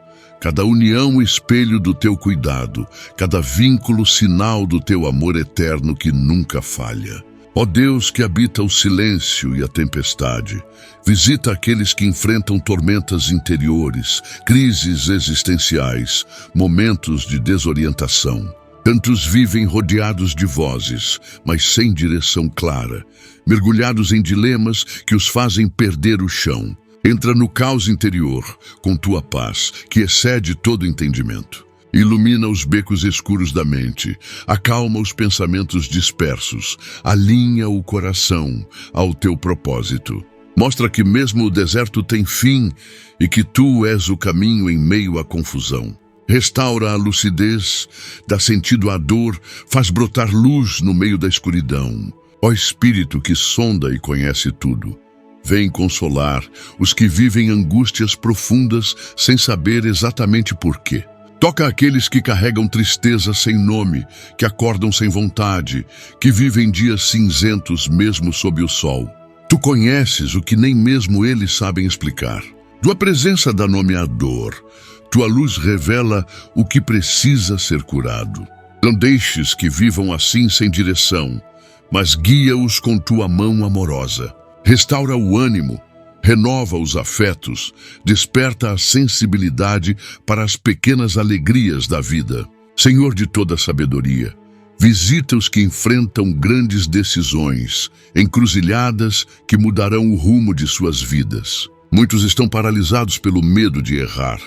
cada união espelho do teu cuidado, cada vínculo sinal do teu amor eterno que nunca falha. Ó Deus que habita o silêncio e a tempestade, visita aqueles que enfrentam tormentas interiores, crises existenciais, momentos de desorientação. Tantos vivem rodeados de vozes, mas sem direção clara, mergulhados em dilemas que os fazem perder o chão. Entra no caos interior com tua paz, que excede todo entendimento. Ilumina os becos escuros da mente, acalma os pensamentos dispersos, alinha o coração ao teu propósito. Mostra que mesmo o deserto tem fim e que tu és o caminho em meio à confusão. Restaura a lucidez, dá sentido à dor, faz brotar luz no meio da escuridão. Ó Espírito que sonda e conhece tudo, vem consolar os que vivem angústias profundas sem saber exatamente por quê. Toca aqueles que carregam tristeza sem nome, que acordam sem vontade, que vivem dias cinzentos mesmo sob o sol. Tu conheces o que nem mesmo eles sabem explicar. Tua presença dá nome à dor. Tua luz revela o que precisa ser curado. Não deixes que vivam assim sem direção, mas guia-os com tua mão amorosa. Restaura o ânimo, renova os afetos, desperta a sensibilidade para as pequenas alegrias da vida. Senhor de toda sabedoria, visita os que enfrentam grandes decisões, encruzilhadas que mudarão o rumo de suas vidas. Muitos estão paralisados pelo medo de errar,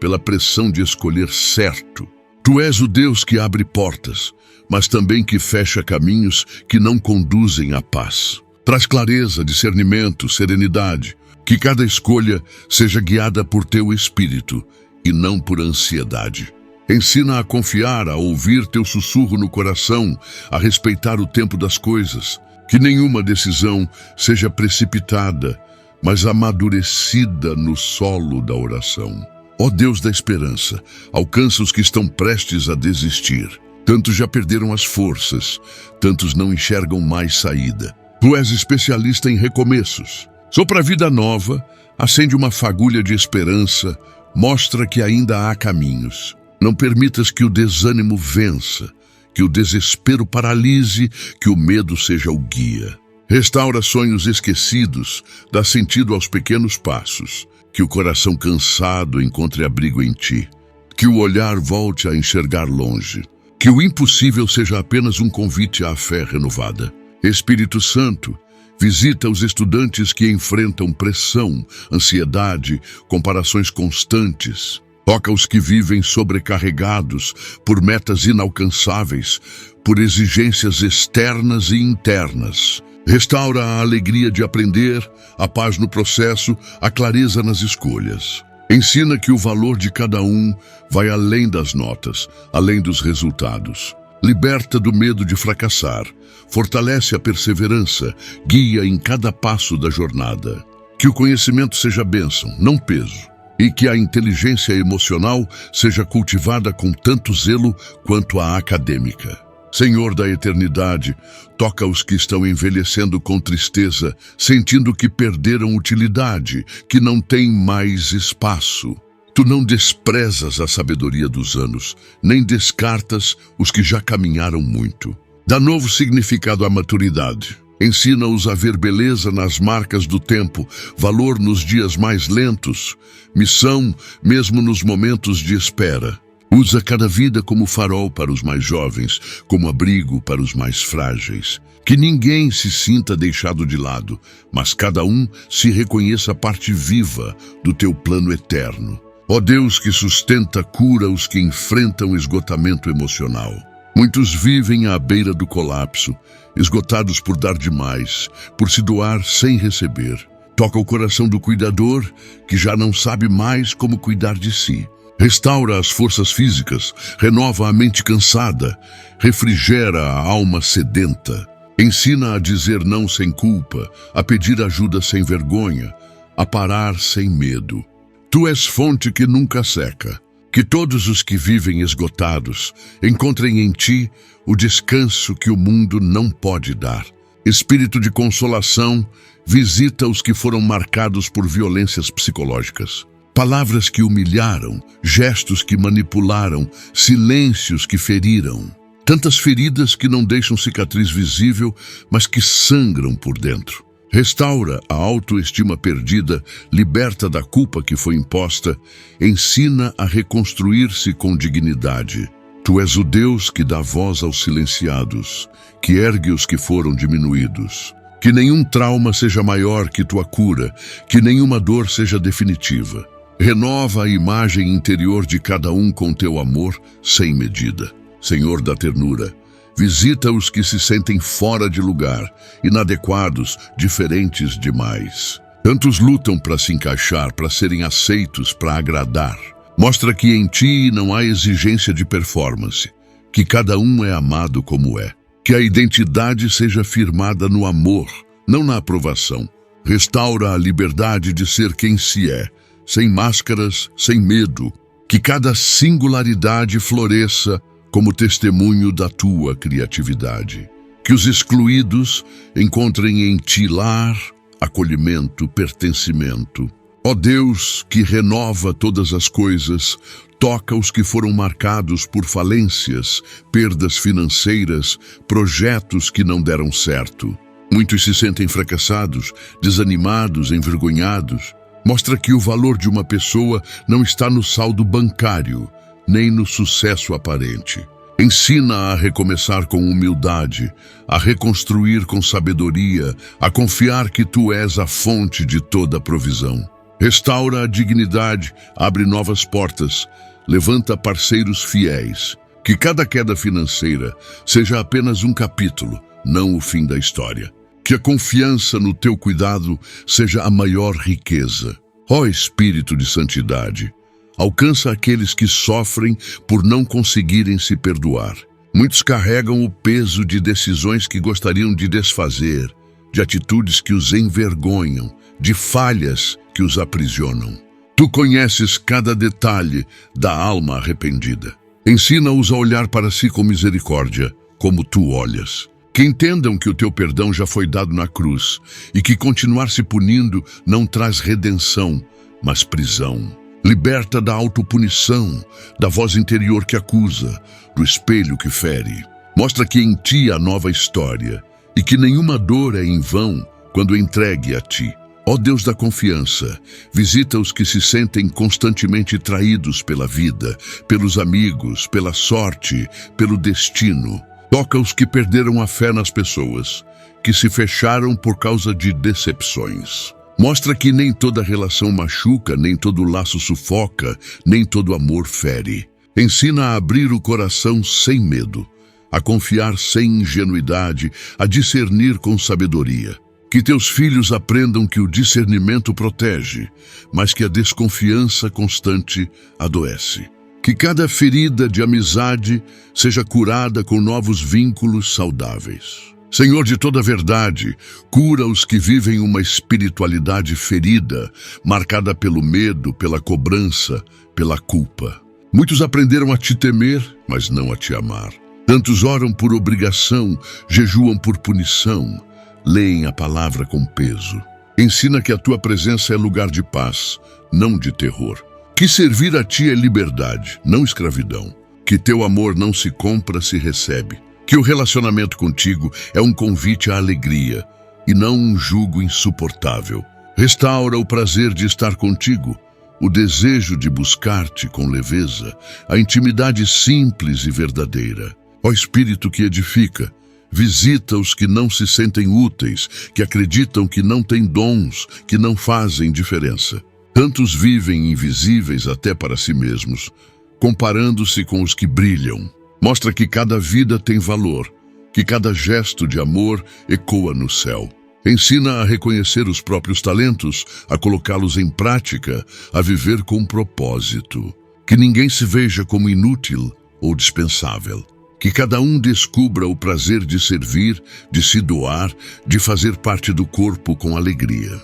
pela pressão de escolher certo. Tu és o Deus que abre portas, mas também que fecha caminhos que não conduzem à paz. Traz clareza, discernimento, serenidade. Que cada escolha seja guiada por teu espírito e não por ansiedade. Ensina a confiar, a ouvir teu sussurro no coração, a respeitar o tempo das coisas. Que nenhuma decisão seja precipitada, mas amadurecida no solo da oração. Ó Deus da esperança, alcança os que estão prestes a desistir. Tantos já perderam as forças, tantos não enxergam mais saída. Tu és especialista em recomeços. Sopra a vida nova, acende uma fagulha de esperança, mostra que ainda há caminhos. Não permitas que o desânimo vença, que o desespero paralise, que o medo seja o guia. Restaura sonhos esquecidos, dá sentido aos pequenos passos, que o coração cansado encontre abrigo em ti, que o olhar volte a enxergar longe, que o impossível seja apenas um convite à fé renovada. Espírito Santo, visita os estudantes que enfrentam pressão, ansiedade, comparações constantes. Toca os que vivem sobrecarregados por metas inalcançáveis, por exigências externas e internas. Restaura a alegria de aprender, a paz no processo, a clareza nas escolhas. Ensina que o valor de cada um vai além das notas, além dos resultados. Liberta do medo de fracassar, fortalece a perseverança, guia em cada passo da jornada. Que o conhecimento seja bênção, não peso, e que a inteligência emocional seja cultivada com tanto zelo quanto a acadêmica. Senhor da eternidade, toca os que estão envelhecendo com tristeza, sentindo que perderam utilidade, que não têm mais espaço. Tu não desprezas a sabedoria dos anos, nem descartas os que já caminharam muito. Dá novo significado à maturidade. Ensina-os a ver beleza nas marcas do tempo, valor nos dias mais lentos, missão mesmo nos momentos de espera. Usa cada vida como farol para os mais jovens, como abrigo para os mais frágeis. Que ninguém se sinta deixado de lado, mas cada um se reconheça parte viva do teu plano eterno. Ó Deus que sustenta, cura os que enfrentam esgotamento emocional. Muitos vivem à beira do colapso, esgotados por dar demais, por se doar sem receber. Toca o coração do cuidador, que já não sabe mais como cuidar de si. Restaura as forças físicas, renova a mente cansada, refrigera a alma sedenta. Ensina a dizer não sem culpa, a pedir ajuda sem vergonha, a parar sem medo. Tu és fonte que nunca seca. Que todos os que vivem esgotados encontrem em ti o descanso que o mundo não pode dar. Espírito de consolação, visita os que foram marcados por violências psicológicas. Palavras que humilharam, gestos que manipularam, silêncios que feriram. Tantas feridas que não deixam cicatriz visível, mas que sangram por dentro. Restaura a autoestima perdida, liberta da culpa que foi imposta, ensina a reconstruir-se com dignidade. Tu és o Deus que dá voz aos silenciados, que ergue os que foram diminuídos. Que nenhum trauma seja maior que tua cura, que nenhuma dor seja definitiva. Renova a imagem interior de cada um com teu amor sem medida. Senhor da ternura, visita os que se sentem fora de lugar, inadequados, diferentes demais. Tantos lutam para se encaixar, para serem aceitos, para agradar. Mostra que em ti não há exigência de performance, que cada um é amado como é. Que a identidade seja firmada no amor, não na aprovação. Restaura a liberdade de ser quem se é, sem máscaras, sem medo. Que cada singularidade floresça como testemunho da tua criatividade. Que os excluídos encontrem em ti lar, acolhimento, pertencimento. Ó Deus, que renova todas as coisas, toca os que foram marcados por falências, perdas financeiras, projetos que não deram certo. Muitos se sentem fracassados, desanimados, envergonhados. Mostra que o valor de uma pessoa não está no saldo bancário, nem no sucesso aparente. Ensina a recomeçar com humildade, a reconstruir com sabedoria, a confiar que tu és a fonte de toda provisão. Restaura a dignidade, abre novas portas, levanta parceiros fiéis. Que cada queda financeira seja apenas um capítulo, não o fim da história. Que a confiança no teu cuidado seja a maior riqueza. Ó Espírito de Santidade, alcança aqueles que sofrem por não conseguirem se perdoar. Muitos carregam o peso de decisões que gostariam de desfazer, de atitudes que os envergonham, de falhas que os aprisionam. Tu conheces cada detalhe da alma arrependida. Ensina-os a olhar para si com misericórdia, como tu olhas. Que entendam que o teu perdão já foi dado na cruz e que continuar se punindo não traz redenção, mas prisão. Liberta da autopunição, da voz interior que acusa, do espelho que fere. Mostra que em ti há nova história e que nenhuma dor é em vão quando entregue a ti. Ó Deus da confiança, visita os que se sentem constantemente traídos pela vida, pelos amigos, pela sorte, pelo destino. Toca os que perderam a fé nas pessoas, que se fecharam por causa de decepções. Mostra que nem toda relação machuca, nem todo laço sufoca, nem todo amor fere. Ensina a abrir o coração sem medo, a confiar sem ingenuidade, a discernir com sabedoria. Que teus filhos aprendam que o discernimento protege, mas que a desconfiança constante adoece. Que cada ferida de amizade seja curada com novos vínculos saudáveis. Senhor de toda a verdade, cura os que vivem uma espiritualidade ferida, marcada pelo medo, pela cobrança, pela culpa. Muitos aprenderam a te temer, mas não a te amar. Tantos oram por obrigação, jejuam por punição, leem a palavra com peso. Ensina que a tua presença é lugar de paz, não de terror. Que servir a ti é liberdade, não escravidão. Que teu amor não se compra, se recebe. Que o relacionamento contigo é um convite à alegria e não um jugo insuportável. Restaura o prazer de estar contigo, o desejo de buscar-te com leveza, a intimidade simples e verdadeira. Ó Espírito que edifica, visita os que não se sentem úteis, que acreditam que não têm dons, que não fazem diferença. Tantos vivem invisíveis até para si mesmos, comparando-se com os que brilham. Mostra que cada vida tem valor, que cada gesto de amor ecoa no céu. Ensina a reconhecer os próprios talentos, a colocá-los em prática, a viver com propósito. Que ninguém se veja como inútil ou dispensável. Que cada um descubra o prazer de servir, de se doar, de fazer parte do corpo com alegria.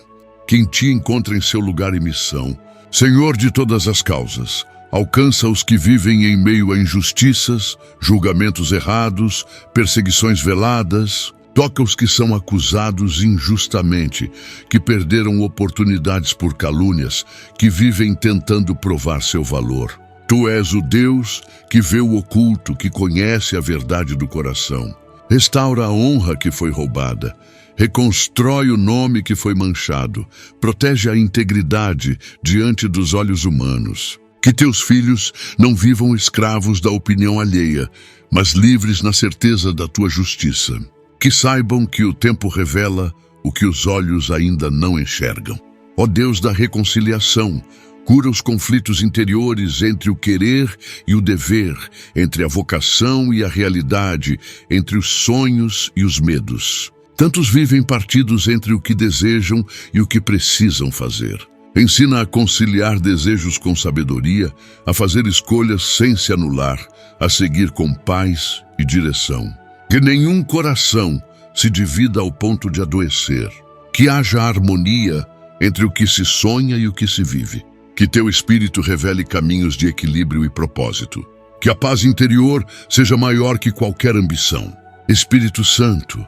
Que em ti encontrem seu lugar e missão. Senhor de todas as causas, alcança os que vivem em meio a injustiças, julgamentos errados, perseguições veladas. Toca os que são acusados injustamente, que perderam oportunidades por calúnias, que vivem tentando provar seu valor. Tu és o Deus que vê o oculto, que conhece a verdade do coração. Restaura a honra que foi roubada. Reconstrói o nome que foi manchado. Protege a integridade diante dos olhos humanos. Que teus filhos não vivam escravos da opinião alheia, mas livres na certeza da tua justiça. Que saibam que o tempo revela o que os olhos ainda não enxergam. Ó Deus da reconciliação, cura os conflitos interiores entre o querer e o dever, entre a vocação e a realidade, entre os sonhos e os medos. Tantos vivem partidos entre o que desejam e o que precisam fazer. Ensina a conciliar desejos com sabedoria, a fazer escolhas sem se anular, a seguir com paz e direção. Que nenhum coração se divida ao ponto de adoecer. Que haja harmonia entre o que se sonha e o que se vive. Que teu espírito revele caminhos de equilíbrio e propósito. Que a paz interior seja maior que qualquer ambição. Espírito Santo,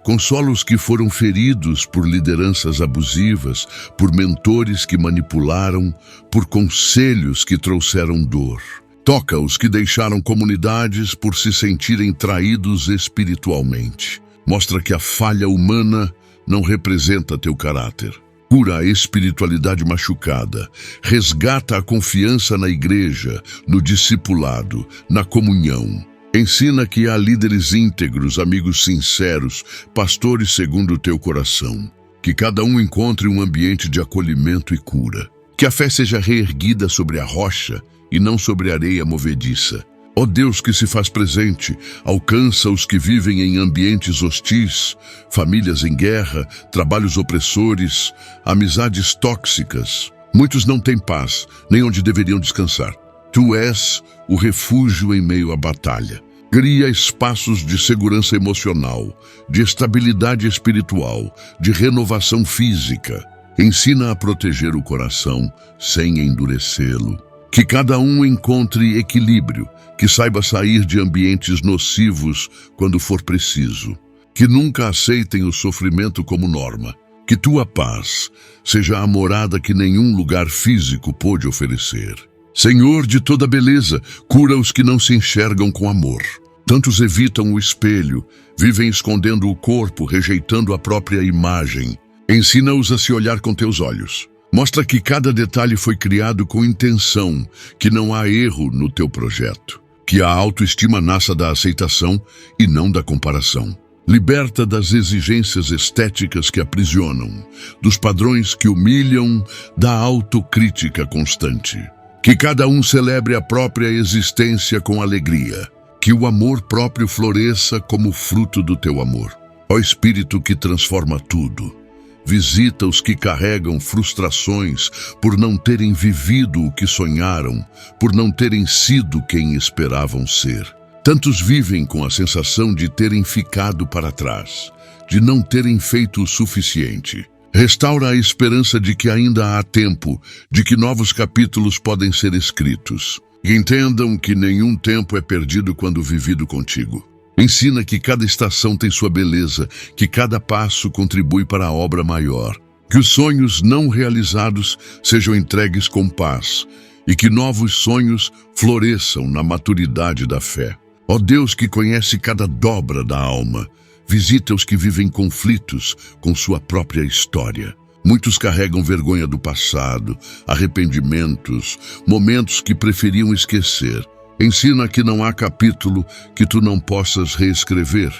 consola os que foram feridos por lideranças abusivas, por mentores que manipularam, por conselhos que trouxeram dor. Toca os que deixaram comunidades por se sentirem traídos espiritualmente. Mostra que a falha humana não representa teu caráter. Cura a espiritualidade machucada, resgata a confiança na igreja, no discipulado, na comunhão. Ensina que há líderes íntegros, amigos sinceros, pastores segundo o teu coração. Que cada um encontre um ambiente de acolhimento e cura. Que a fé seja reerguida sobre a rocha e não sobre a areia movediça. Ó Deus que se faz presente, alcança os que vivem em ambientes hostis, famílias em guerra, trabalhos opressores, amizades tóxicas. Muitos não têm paz, nem onde deveriam descansar. Tu és o refúgio em meio à batalha. Cria espaços de segurança emocional, de estabilidade espiritual, de renovação física. Ensina a proteger o coração sem endurecê-lo. Que cada um encontre equilíbrio, que saiba sair de ambientes nocivos quando for preciso. Que nunca aceitem o sofrimento como norma. Que tua paz seja a morada que nenhum lugar físico pôde oferecer. Senhor de toda beleza, cura os que não se enxergam com amor. Tantos evitam o espelho, vivem escondendo o corpo, rejeitando a própria imagem. Ensina-os a se olhar com teus olhos. Mostra que cada detalhe foi criado com intenção, que não há erro no teu projeto. Que a autoestima nasça da aceitação e não da comparação. Liberta das exigências estéticas que aprisionam, dos padrões que humilham, da autocrítica constante. Que cada um celebre a própria existência com alegria. Que o amor próprio floresça como fruto do teu amor. Ó Espírito que transforma tudo, visita os que carregam frustrações por não terem vivido o que sonharam, por não terem sido quem esperavam ser. Tantos vivem com a sensação de terem ficado para trás, de não terem feito o suficiente. Restaura a esperança de que ainda há tempo, de que novos capítulos podem ser escritos. E entendam que nenhum tempo é perdido quando vivido contigo. Ensina que cada estação tem sua beleza, que cada passo contribui para a obra maior. Que os sonhos não realizados sejam entregues com paz e que novos sonhos floresçam na maturidade da fé. Ó Deus que conhece cada dobra da alma, visita os que vivem conflitos com sua própria história. Muitos carregam vergonha do passado, arrependimentos, momentos que preferiam esquecer. Ensina que não há capítulo que tu não possas reescrever,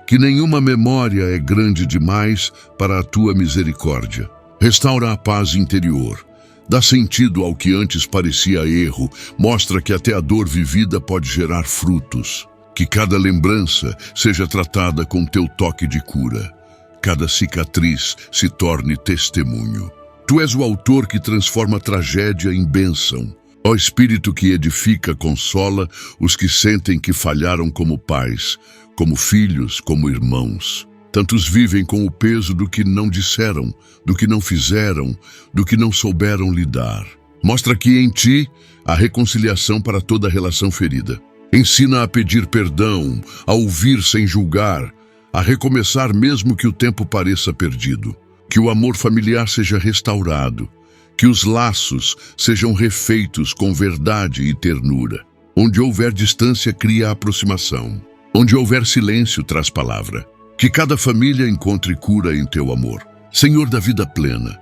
que nenhuma memória é grande demais para a tua misericórdia. Restaura a paz interior, dá sentido ao que antes parecia erro, mostra que até a dor vivida pode gerar frutos. Que cada lembrança seja tratada com teu toque de cura, cada cicatriz se torne testemunho. Tu és o autor que transforma tragédia em bênção. Ó Espírito que edifica, consola os que sentem que falharam como pais, como filhos, como irmãos. Tantos vivem com o peso do que não disseram, do que não fizeram, do que não souberam lidar. Mostra que em ti há reconciliação para toda relação ferida. Ensina a pedir perdão, a ouvir sem julgar, a recomeçar mesmo que o tempo pareça perdido. Que o amor familiar seja restaurado. Que os laços sejam refeitos com verdade e ternura. Onde houver distância, cria aproximação. Onde houver silêncio, traz palavra. Que cada família encontre cura em teu amor. Senhor da vida plena,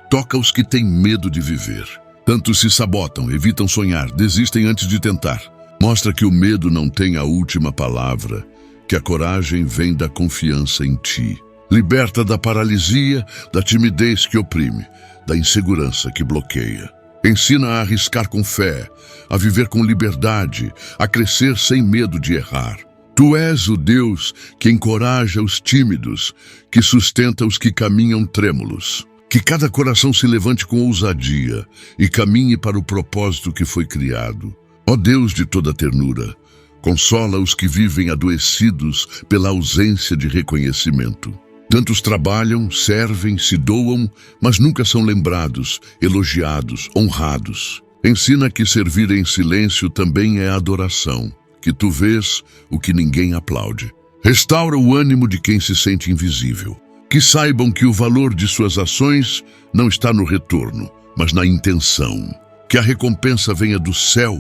toca os que têm medo de viver. Tantos se sabotam, evitam sonhar, desistem antes de tentar. Mostra que o medo não tem a última palavra, que a coragem vem da confiança em ti. Liberta da paralisia, da timidez que oprime, da insegurança que bloqueia. Ensina a arriscar com fé, a viver com liberdade, a crescer sem medo de errar. Tu és o Deus que encoraja os tímidos, que sustenta os que caminham trêmulos. Que cada coração se levante com ousadia e caminhe para o propósito que foi criado. Ó Deus de toda ternura, consola os que vivem adoecidos pela ausência de reconhecimento. Tantos trabalham, servem, se doam, mas nunca são lembrados, elogiados, honrados. Ensina que servir em silêncio também é adoração, que tu vês o que ninguém aplaude. Restaura o ânimo de quem se sente invisível. Que saibam que o valor de suas ações não está no retorno, mas na intenção. Que a recompensa venha do céu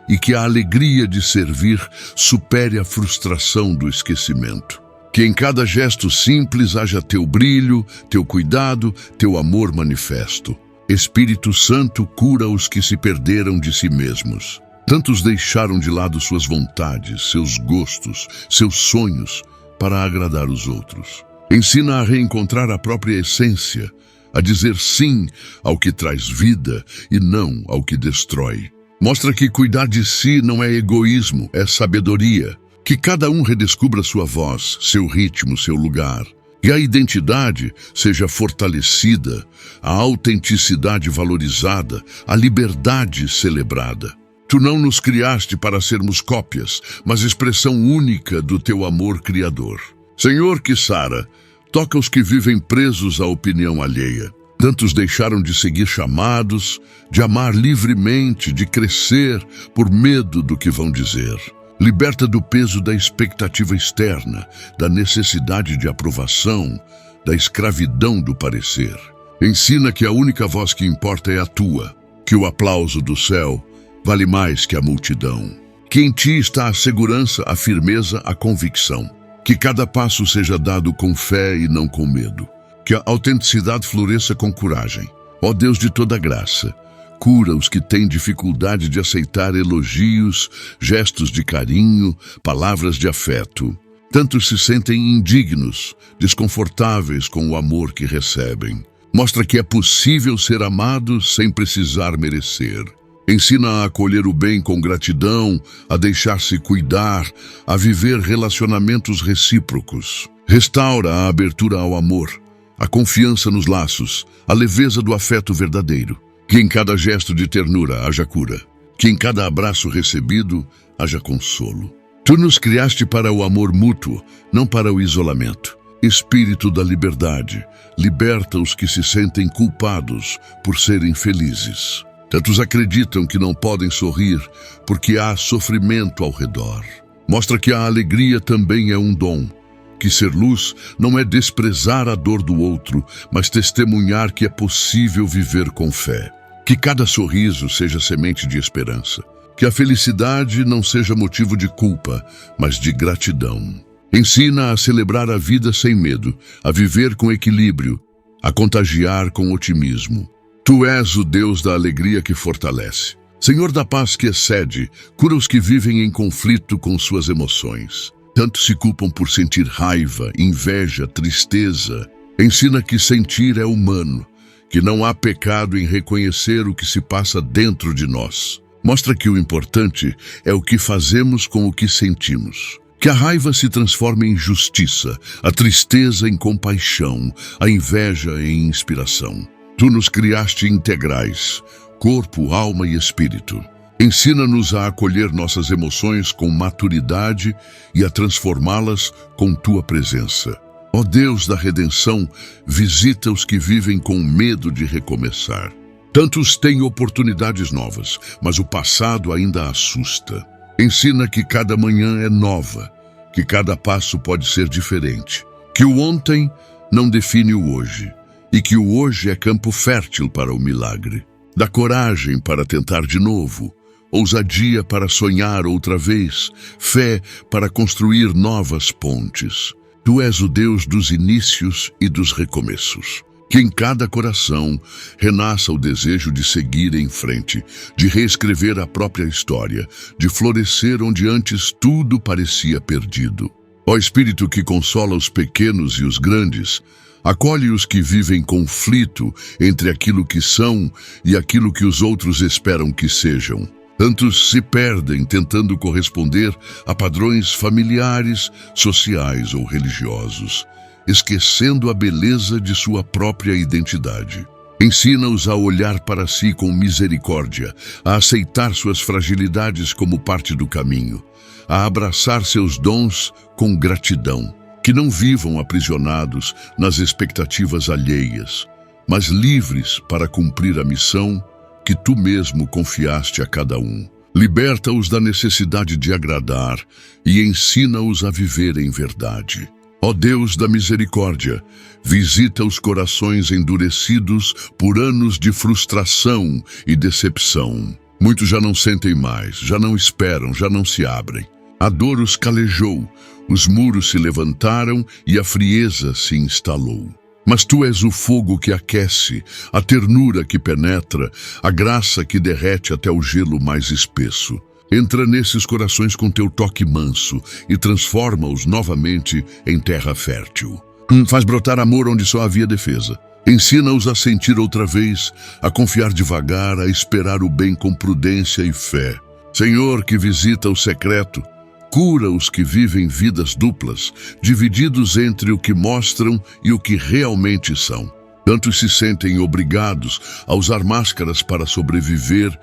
e que a alegria de servir supere a frustração do esquecimento. Que em cada gesto simples haja teu brilho, teu cuidado, teu amor manifesto. Espírito Santo cura os que se perderam de si mesmos. Tantos deixaram de lado suas vontades, seus gostos, seus sonhos, para agradar os outros. Ensina a reencontrar a própria essência, a dizer sim ao que traz vida e não ao que destrói. Mostra que cuidar de si não é egoísmo, é sabedoria. Que cada um redescubra sua voz, seu ritmo, seu lugar. Que a identidade seja fortalecida, a autenticidade valorizada, a liberdade celebrada. Tu não nos criaste para sermos cópias, mas expressão única do teu amor criador. Senhor, que sara, toca os que vivem presos à opinião alheia. Tantos deixaram de seguir chamados, de amar livremente, de crescer por medo do que vão dizer. Liberta do peso da expectativa externa, da necessidade de aprovação, da escravidão do parecer. Ensina que a única voz que importa é a tua, que o aplauso do céu vale mais que a multidão. Que em ti está a segurança, a firmeza, a convicção. Que cada passo seja dado com fé e não com medo. Que a autenticidade floresça com coragem. Ó Deus de toda graça, cura os que têm dificuldade de aceitar elogios, gestos de carinho, palavras de afeto. Tantos se sentem indignos, desconfortáveis com o amor que recebem. Mostra que é possível ser amado sem precisar merecer. Ensina a acolher o bem com gratidão, a deixar-se cuidar, a viver relacionamentos recíprocos. Restaura a abertura ao amor, a confiança nos laços, a leveza do afeto verdadeiro. Que em cada gesto de ternura haja cura, que em cada abraço recebido haja consolo. Tu nos criaste para o amor mútuo, não para o isolamento. Espírito da liberdade, liberta os que se sentem culpados por serem felizes. Tantos acreditam que não podem sorrir porque há sofrimento ao redor. Mostra que a alegria também é um dom, que ser luz não é desprezar a dor do outro, mas testemunhar que é possível viver com fé. Que cada sorriso seja semente de esperança. Que a felicidade não seja motivo de culpa, mas de gratidão. Ensina a celebrar a vida sem medo, a viver com equilíbrio, a contagiar com otimismo. Tu és o Deus da alegria que fortalece. Senhor da paz que excede, cura os que vivem em conflito com suas emoções. Tantos se culpam por sentir raiva, inveja, tristeza. Ensina que sentir é humano, que não há pecado em reconhecer o que se passa dentro de nós. Mostra que o importante é o que fazemos com o que sentimos. Que a raiva se transforme em justiça, a tristeza em compaixão, a inveja em inspiração. Tu nos criaste integrais, corpo, alma e espírito. Ensina-nos a acolher nossas emoções com maturidade e a transformá-las com tua presença. Ó Deus da redenção, visita os que vivem com medo de recomeçar. Tantos têm oportunidades novas, mas o passado ainda assusta. Ensina que cada manhã é nova, que cada passo pode ser diferente, que o ontem não define o hoje e que o hoje é campo fértil para o milagre. Dá coragem para tentar de novo, ousadia para sonhar outra vez, fé para construir novas pontes. Tu és o Deus dos inícios e dos recomeços. Que em cada coração renasça o desejo de seguir em frente, de reescrever a própria história, de florescer onde antes tudo parecia perdido. Ó Espírito que consola os pequenos e os grandes, acolhe os que vivem conflito entre aquilo que são e aquilo que os outros esperam que sejam. Tantos se perdem tentando corresponder a padrões familiares, sociais ou religiosos, esquecendo a beleza de sua própria identidade. Ensina-os a olhar para si com misericórdia, a aceitar suas fragilidades como parte do caminho, a abraçar seus dons com gratidão. Que não vivam aprisionados nas expectativas alheias, mas livres para cumprir a missão que tu mesmo confiaste a cada um. Liberta-os da necessidade de agradar e ensina-os a viver em verdade. Ó Deus da misericórdia, visita os corações endurecidos por anos de frustração e decepção. Muitos já não sentem mais, já não esperam, já não se abrem. A dor os calejou, os muros se levantaram e a frieza se instalou. Mas tu és o fogo que aquece, a ternura que penetra, a graça que derrete até o gelo mais espesso. Entra nesses corações com teu toque manso e transforma-os novamente em terra fértil. Faz brotar amor onde só havia defesa. Ensina-os a sentir outra vez, a confiar devagar, a esperar o bem com prudência e fé. Senhor, que visita o secreto, cura os que vivem vidas duplas, divididos entre o que mostram e o que realmente são. Tantos se sentem obrigados a usar máscaras para sobreviver,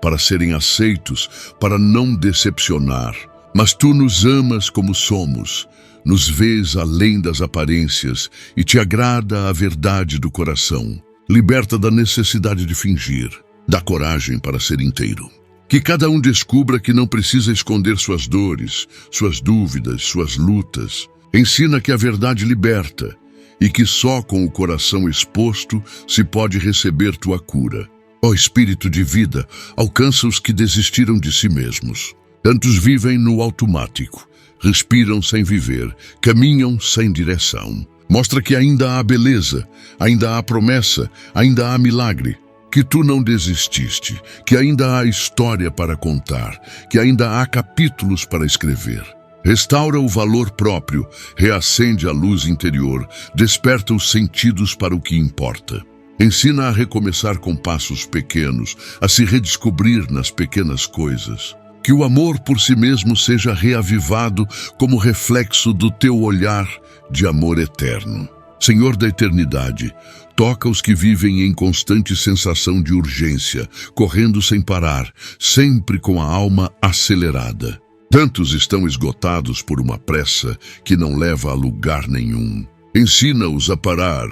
para serem aceitos, para não decepcionar. Mas tu nos amas como somos, nos vês além das aparências e te agrada a verdade do coração. Liberta da necessidade de fingir, dá coragem para ser inteiro. Que cada um descubra que não precisa esconder suas dores, suas dúvidas, suas lutas. Ensina que a verdade liberta e que só com o coração exposto se pode receber tua cura. Ó Espírito de vida, alcança os que desistiram de si mesmos. Tantos vivem no automático, respiram sem viver, caminham sem direção. Mostra que ainda há beleza, ainda há promessa, ainda há milagre. Que tu não desististe, que ainda há história para contar, que ainda há capítulos para escrever. Restaura o valor próprio, reacende a luz interior, desperta os sentidos para o que importa. Ensina a recomeçar com passos pequenos, a se redescobrir nas pequenas coisas. Que o amor por si mesmo seja reavivado como reflexo do teu olhar de amor eterno. Senhor da eternidade, toca os que vivem em constante sensação de urgência, correndo sem parar, sempre com a alma acelerada. Tantos estão esgotados por uma pressa que não leva a lugar nenhum. Ensina-os a parar,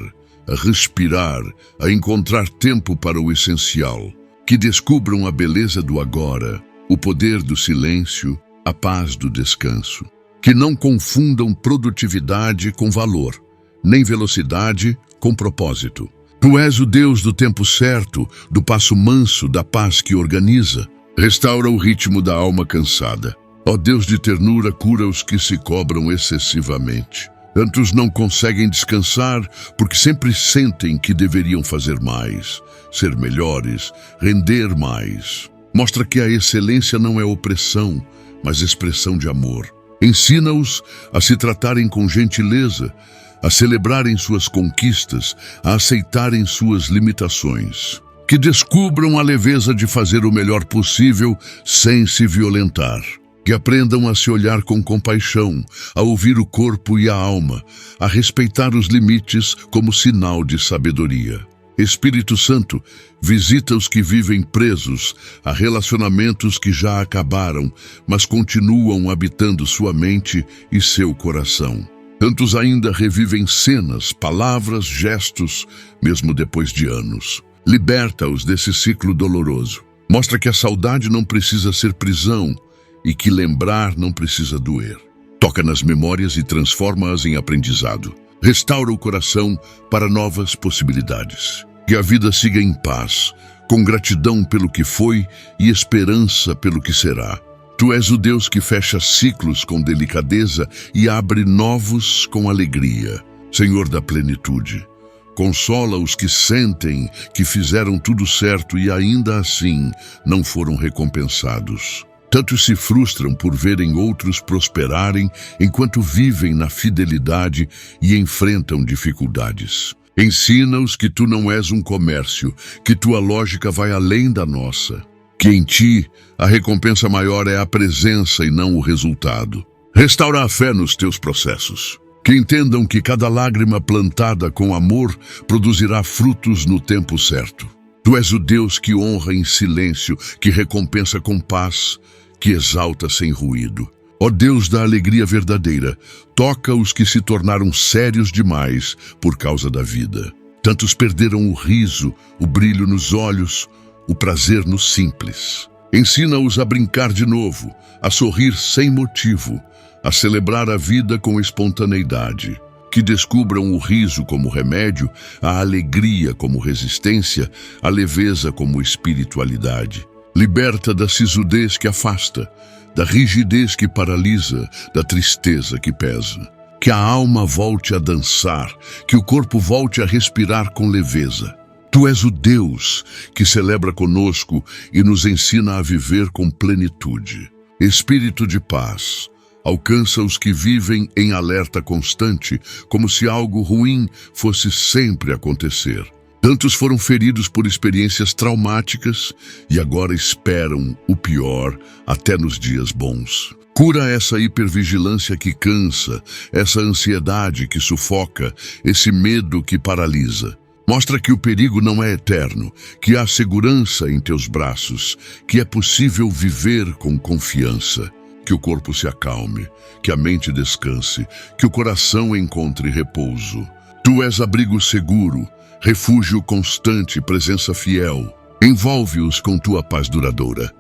a respirar, a encontrar tempo para o essencial. Que descubram a beleza do agora, o poder do silêncio, a paz do descanso. Que não confundam produtividade com valor, nem velocidade com propósito. Tu és o Deus do tempo certo, do passo manso, da paz que organiza. Restaura o ritmo da alma cansada. Ó Deus de ternura, cura os que se cobram excessivamente. Tantos não conseguem descansar porque sempre sentem que deveriam fazer mais, ser melhores, render mais. Mostra que a excelência não é opressão, mas expressão de amor. Ensina-os a se tratarem com gentileza, a celebrarem suas conquistas, a aceitarem suas limitações. Que descubram a leveza de fazer o melhor possível sem se violentar. Que aprendam a se olhar com compaixão, a ouvir o corpo e a alma, a respeitar os limites como sinal de sabedoria. Espírito Santo, visita os que vivem presos a relacionamentos que já acabaram, mas continuam habitando sua mente e seu coração. Tantos ainda revivem cenas, palavras, gestos, mesmo depois de anos. Liberta-os desse ciclo doloroso. Mostra que a saudade não precisa ser prisão e que lembrar não precisa doer. Toca nas memórias e transforma-as em aprendizado. Restaura o coração para novas possibilidades. Que a vida siga em paz, com gratidão pelo que foi e esperança pelo que será. Tu és o Deus que fecha ciclos com delicadeza e abre novos com alegria. Senhor da plenitude, consola os que sentem que fizeram tudo certo e ainda assim não foram recompensados. Tantos se frustram por verem outros prosperarem enquanto vivem na fidelidade e enfrentam dificuldades. Ensina-os que tu não és um comércio, que tua lógica vai além da nossa, que em ti a recompensa maior é a presença e não o resultado. Restaura a fé nos teus processos. Que entendam que cada lágrima plantada com amor produzirá frutos no tempo certo. Tu és o Deus que honra em silêncio, que recompensa com paz, que exalta sem ruído. Ó Deus da alegria verdadeira, toca os que se tornaram sérios demais por causa da vida. Tantos perderam o riso, o brilho nos olhos, o prazer no simples. Ensina-os a brincar de novo, a sorrir sem motivo, a celebrar a vida com espontaneidade. Que descubram o riso como remédio, a alegria como resistência, a leveza como espiritualidade. Liberta da sisudez que afasta, da rigidez que paralisa, da tristeza que pesa. Que a alma volte a dançar, que o corpo volte a respirar com leveza. Tu és o Deus que celebra conosco e nos ensina a viver com plenitude. Espírito de paz, alcança os que vivem em alerta constante, como se algo ruim fosse sempre acontecer. Tantos foram feridos por experiências traumáticas e agora esperam o pior até nos dias bons. Cura essa hipervigilância que cansa, essa ansiedade que sufoca, esse medo que paralisa. Mostra que o perigo não é eterno, que há segurança em teus braços, que é possível viver com confiança. Que o corpo se acalme, que a mente descanse, que o coração encontre repouso. Tu és abrigo seguro, refúgio constante, presença fiel. Envolve-os com tua paz duradoura.